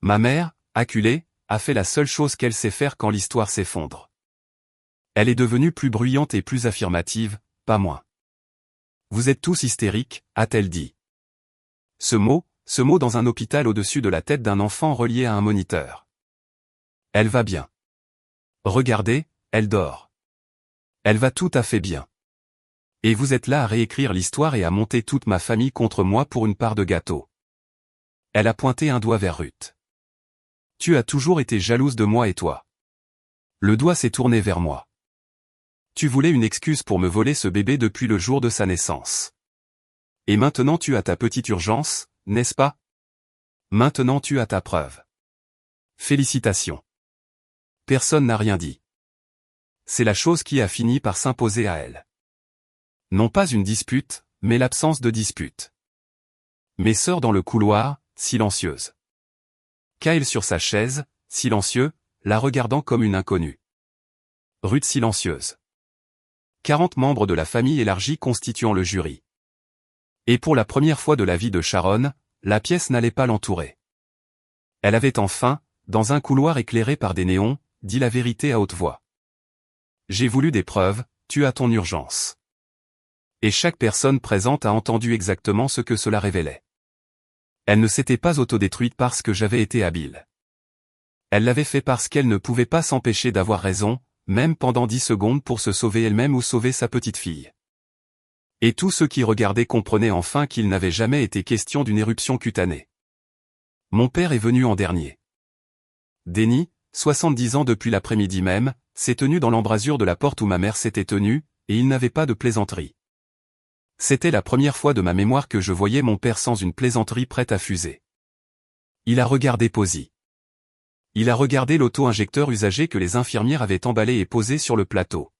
Speaker 1: Ma mère, acculée, a fait la seule chose qu'elle sait faire quand l'histoire s'effondre. Elle est devenue plus bruyante et plus affirmative, pas moins. Vous êtes tous hystériques, a-t-elle dit. Ce mot dans un hôpital au-dessus de la tête d'un enfant relié à un moniteur. Elle va bien. Regardez, elle dort. Elle va tout à fait bien. Et vous êtes là à réécrire l'histoire et à monter toute ma famille contre moi pour une part de gâteau. Elle a pointé un doigt vers Ruth. Tu as toujours été jalouse de moi et toi. Le doigt s'est tourné vers moi. Tu voulais une excuse pour me voler ce bébé depuis le jour de sa naissance. Et maintenant tu as ta petite urgence, n'est-ce pas? Maintenant tu as ta preuve. Félicitations. Personne n'a rien dit. C'est la chose qui a fini par s'imposer à elle. Non pas une dispute, mais l'absence de dispute. Mes sœurs dans le couloir, silencieuses. Kyle sur sa chaise, silencieux, la regardant comme une inconnue. Ruth silencieuse. 40 membres de la famille élargie constituant le jury. Et pour la première fois de la vie de Sharon, la pièce n'allait pas l'entourer. Elle avait enfin, dans un couloir éclairé par des néons, dit la vérité à haute voix. J'ai voulu des preuves, tu as ton urgence. Et chaque personne présente a entendu exactement ce que cela révélait. Elle ne s'était pas autodétruite parce que j'avais été habile. Elle l'avait fait parce qu'elle ne pouvait pas s'empêcher d'avoir raison, même pendant 10 secondes pour se sauver elle-même ou sauver sa petite fille. Et tous ceux qui regardaient comprenaient enfin qu'il n'avait jamais été question d'une éruption cutanée. Mon père est venu en dernier. Denny, 70 ans depuis l'après-midi même, s'est tenu dans l'embrasure de la porte où ma mère s'était tenue, et il n'avait pas de plaisanterie. C'était la première fois de ma mémoire que je voyais mon père sans une plaisanterie prête à fuser. Il a regardé Posy. Il a regardé l'auto-injecteur usagé que les infirmières avaient emballé et posé sur le plateau.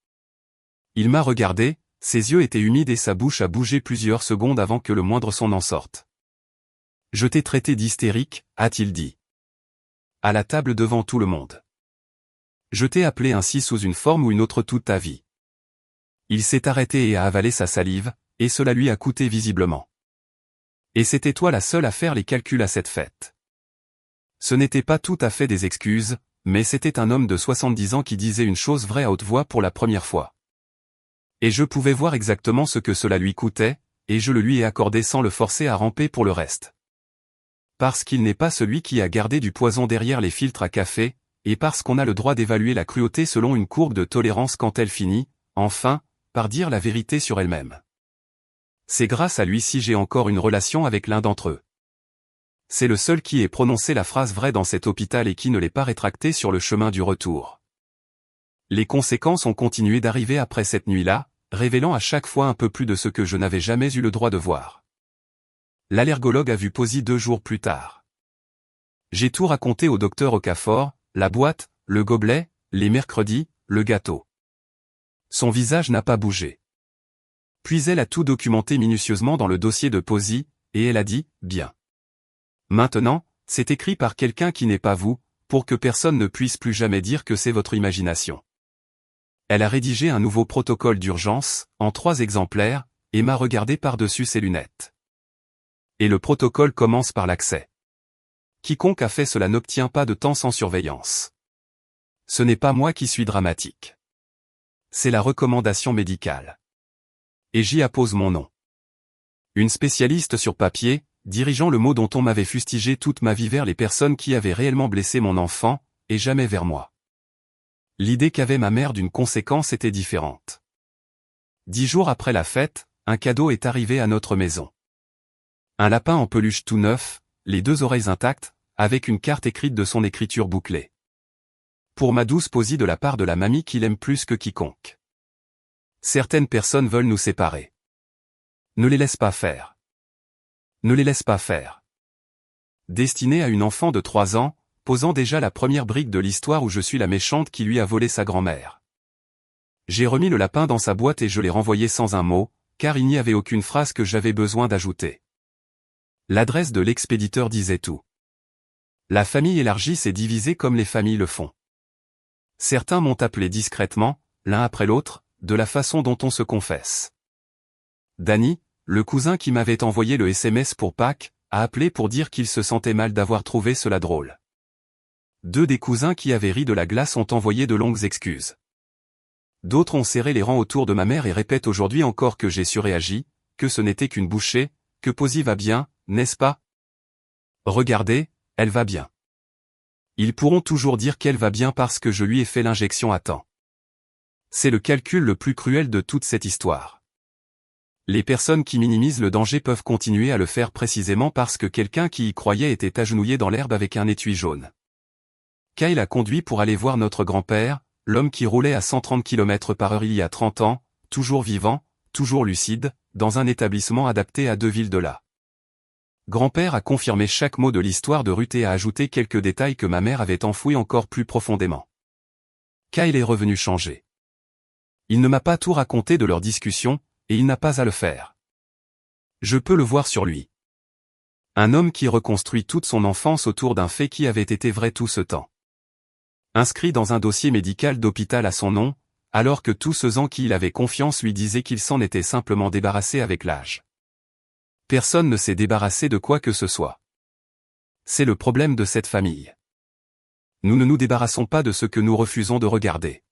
Speaker 1: Il m'a regardé, ses yeux étaient humides et sa bouche a bougé plusieurs secondes avant que le moindre son n'en sorte. Je t'ai traité d'hystérique, a-t-il dit. À la table devant tout le monde. Je t'ai appelé ainsi sous une forme ou une autre toute ta vie. Il s'est arrêté et a avalé sa salive, et cela lui a coûté visiblement. Et c'était toi la seule à faire les calculs à cette fête. Ce n'était pas tout à fait des excuses, mais c'était un homme de 70 ans qui disait une chose vraie à haute voix pour la première fois. Et je pouvais voir exactement ce que cela lui coûtait, et je le lui ai accordé sans le forcer à ramper pour le reste. Parce qu'il n'est pas celui qui a gardé du poison derrière les filtres à café, et parce qu'on a le droit d'évaluer la cruauté selon une courbe de tolérance quand elle finit, enfin, par dire la vérité sur elle-même. C'est grâce à lui si j'ai encore une relation avec l'un d'entre eux. C'est le seul qui ait prononcé la phrase vraie dans cet hôpital et qui ne l'ait pas rétractée sur le chemin du retour. Les conséquences ont continué d'arriver après cette nuit-là, révélant à chaque fois un peu plus de ce que je n'avais jamais eu le droit de voir. L'allergologue a vu Posy 2 jours plus tard. J'ai tout raconté au docteur Okafor, la boîte, le gobelet, les mercredis, le gâteau. Son visage n'a pas bougé. Puis elle a tout documenté minutieusement dans le dossier de Posy, et elle a dit, bien. Maintenant, c'est écrit par quelqu'un qui n'est pas vous, pour que personne ne puisse plus jamais dire que c'est votre imagination. Elle a rédigé un nouveau protocole d'urgence, en 3 exemplaires, et m'a regardé par-dessus ses lunettes. Et le protocole commence par l'accès. Quiconque a fait cela n'obtient pas de temps sans surveillance. Ce n'est pas moi qui suis dramatique. C'est la recommandation médicale. Et j'y appose mon nom. Une spécialiste sur papier, dirigeant le mot dont on m'avait fustigé toute ma vie vers les personnes qui avaient réellement blessé mon enfant, et jamais vers moi. L'idée qu'avait ma mère d'une conséquence était différente. 10 jours après la fête, un cadeau est arrivé à notre maison. Un lapin en peluche tout neuf, les 2 oreilles intactes, avec une carte écrite de son écriture bouclée. Pour ma douce Posy de la part de la mamie qu'il aime plus que quiconque. Certaines personnes veulent nous séparer. Ne les laisse pas faire. Ne les laisse pas faire. Destinée à une enfant de 3 ans, posant déjà la première brique de l'histoire où je suis la méchante qui lui a volé sa grand-mère. J'ai remis le lapin dans sa boîte et je l'ai renvoyé sans un mot, car il n'y avait aucune phrase que j'avais besoin d'ajouter. L'adresse de l'expéditeur disait tout. La famille élargie s'est divisée comme les familles le font. Certains m'ont appelé discrètement, l'un après l'autre, de la façon dont on se confesse. Danny, le cousin qui m'avait envoyé le SMS pour Pâques, a appelé pour dire qu'il se sentait mal d'avoir trouvé cela drôle. 2 des cousins qui avaient ri de la glace ont envoyé de longues excuses. D'autres ont serré les rangs autour de ma mère et répètent aujourd'hui encore que j'ai surréagi, que ce n'était qu'une bouchée, que Posy va bien, n'est-ce pas? Regardez, elle va bien. Ils pourront toujours dire qu'elle va bien parce que je lui ai fait l'injection à temps. C'est le calcul le plus cruel de toute cette histoire. Les personnes qui minimisent le danger peuvent continuer à le faire précisément parce que quelqu'un qui y croyait était agenouillé dans l'herbe avec un étui jaune. Kyle a conduit pour aller voir notre grand-père, l'homme qui roulait à 130 km/h il y a 30 ans, toujours vivant, toujours lucide, dans un établissement adapté à 2 villes de là. Grand-père a confirmé chaque mot de l'histoire de Ruth et a ajouté quelques détails que ma mère avait enfouis encore plus profondément. Kyle est revenu changé. Il ne m'a pas tout raconté de leur discussion, et il n'a pas à le faire. Je peux le voir sur lui. Un homme qui reconstruit toute son enfance autour d'un fait qui avait été vrai tout ce temps. Inscrit dans un dossier médical d'hôpital à son nom, alors que tous ceux en qui il avait confiance lui disaient qu'il s'en était simplement débarrassé avec l'âge. Personne ne s'est débarrassé de quoi que ce soit. C'est le problème de cette famille. Nous ne nous débarrassons pas de ce que nous refusons de regarder.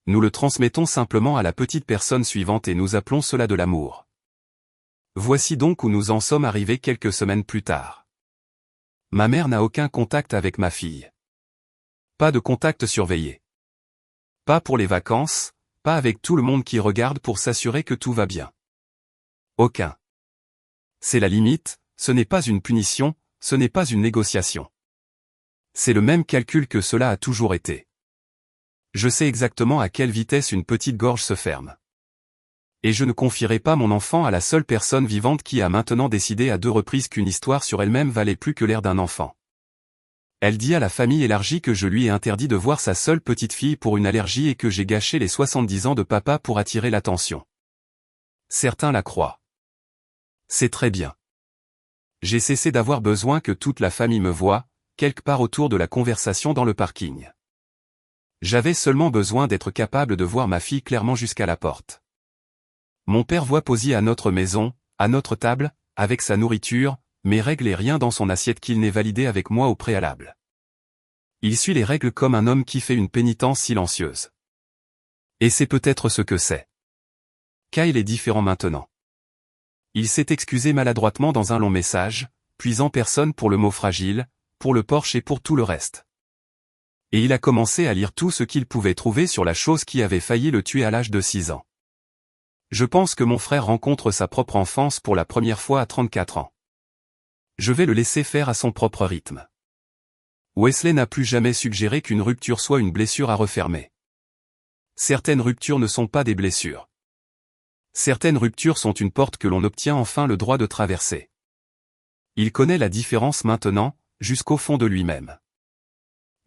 Speaker 1: Nous le transmettons simplement à la petite personne suivante et nous appelons cela de l'amour. Voici donc où nous en sommes arrivés quelques semaines plus tard. Ma mère n'a aucun contact avec ma fille. Pas de contact surveillé. Pas pour les vacances, pas avec tout le monde qui regarde pour s'assurer que tout va bien. Aucun. C'est la limite, ce n'est pas une punition, ce n'est pas une négociation. C'est le même calcul que cela a toujours été. Je sais exactement à quelle vitesse une petite gorge se ferme. Et je ne confierai pas mon enfant à la seule personne vivante qui a maintenant décidé à 2 reprises qu'une histoire sur elle-même valait plus que l'air d'un enfant. Elle dit à la famille élargie que je lui ai interdit de voir sa seule petite fille pour une allergie et que j'ai gâché les 70 ans de papa pour attirer l'attention. Certains la croient. C'est très bien. J'ai cessé d'avoir besoin que toute la famille me voie, quelque part autour de la conversation dans le parking. J'avais seulement besoin d'être capable de voir ma fille clairement jusqu'à la porte. Mon père voit Posy à notre maison, à notre table, avec sa nourriture, mes règles et rien dans son assiette qu'il n'ait validé avec moi au préalable. Il suit les règles comme un homme qui fait une pénitence silencieuse. Et c'est peut-être ce que c'est. Kyle est différent maintenant. Il s'est excusé maladroitement dans un long message, puis en personne pour le mot fragile, pour le Porsche et pour tout le reste. Et il a commencé à lire tout ce qu'il pouvait trouver sur la chose qui avait failli le tuer à l'âge de 6 ans. Je pense que mon frère rencontre sa propre enfance pour la première fois à 34 ans. Je vais le laisser faire à son propre rythme. Wesley n'a plus jamais suggéré qu'une rupture soit une blessure à refermer. Certaines ruptures ne sont pas des blessures. Certaines ruptures sont une porte que l'on obtient enfin le droit de traverser. Il connaît la différence maintenant, jusqu'au fond de lui-même.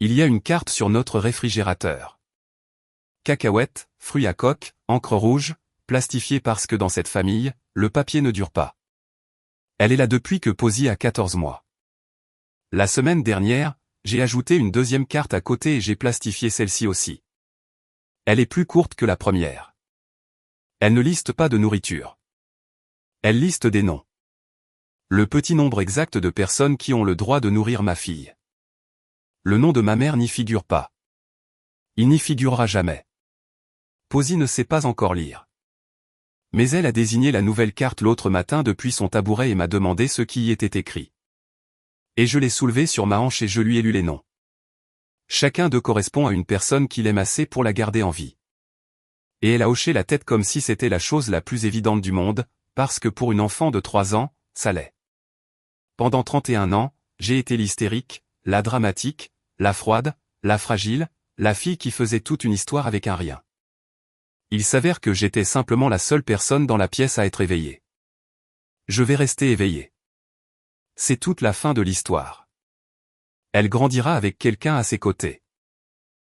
Speaker 1: Il y a une carte sur notre réfrigérateur. Cacahuètes, fruits à coque, encre rouge, plastifiée parce que dans cette famille, le papier ne dure pas. Elle est là depuis que Posy a 14 mois. La semaine dernière, j'ai ajouté une deuxième carte à côté et j'ai plastifié celle-ci aussi. Elle est plus courte que la première. Elle ne liste pas de nourriture. Elle liste des noms. Le petit nombre exact de personnes qui ont le droit de nourrir ma fille. Le nom de ma mère n'y figure pas. Il n'y figurera jamais. Posy ne sait pas encore lire. Mais elle a désigné la nouvelle carte l'autre matin depuis son tabouret et m'a demandé ce qui y était écrit. Et je l'ai soulevée sur ma hanche et je lui ai lu les noms. Chacun d'eux correspond à une personne qu'il aime assez pour la garder en vie. Et elle a hoché la tête comme si c'était la chose la plus évidente du monde, parce que pour une enfant de 3 ans, ça l'est. Pendant 31 ans, j'ai été l'hystérique, la dramatique, la froide, la fragile, la fille qui faisait toute une histoire avec un rien. Il s'avère que j'étais simplement la seule personne dans la pièce à être éveillée. Je vais rester éveillé. C'est toute la fin de l'histoire. Elle grandira avec quelqu'un à ses côtés.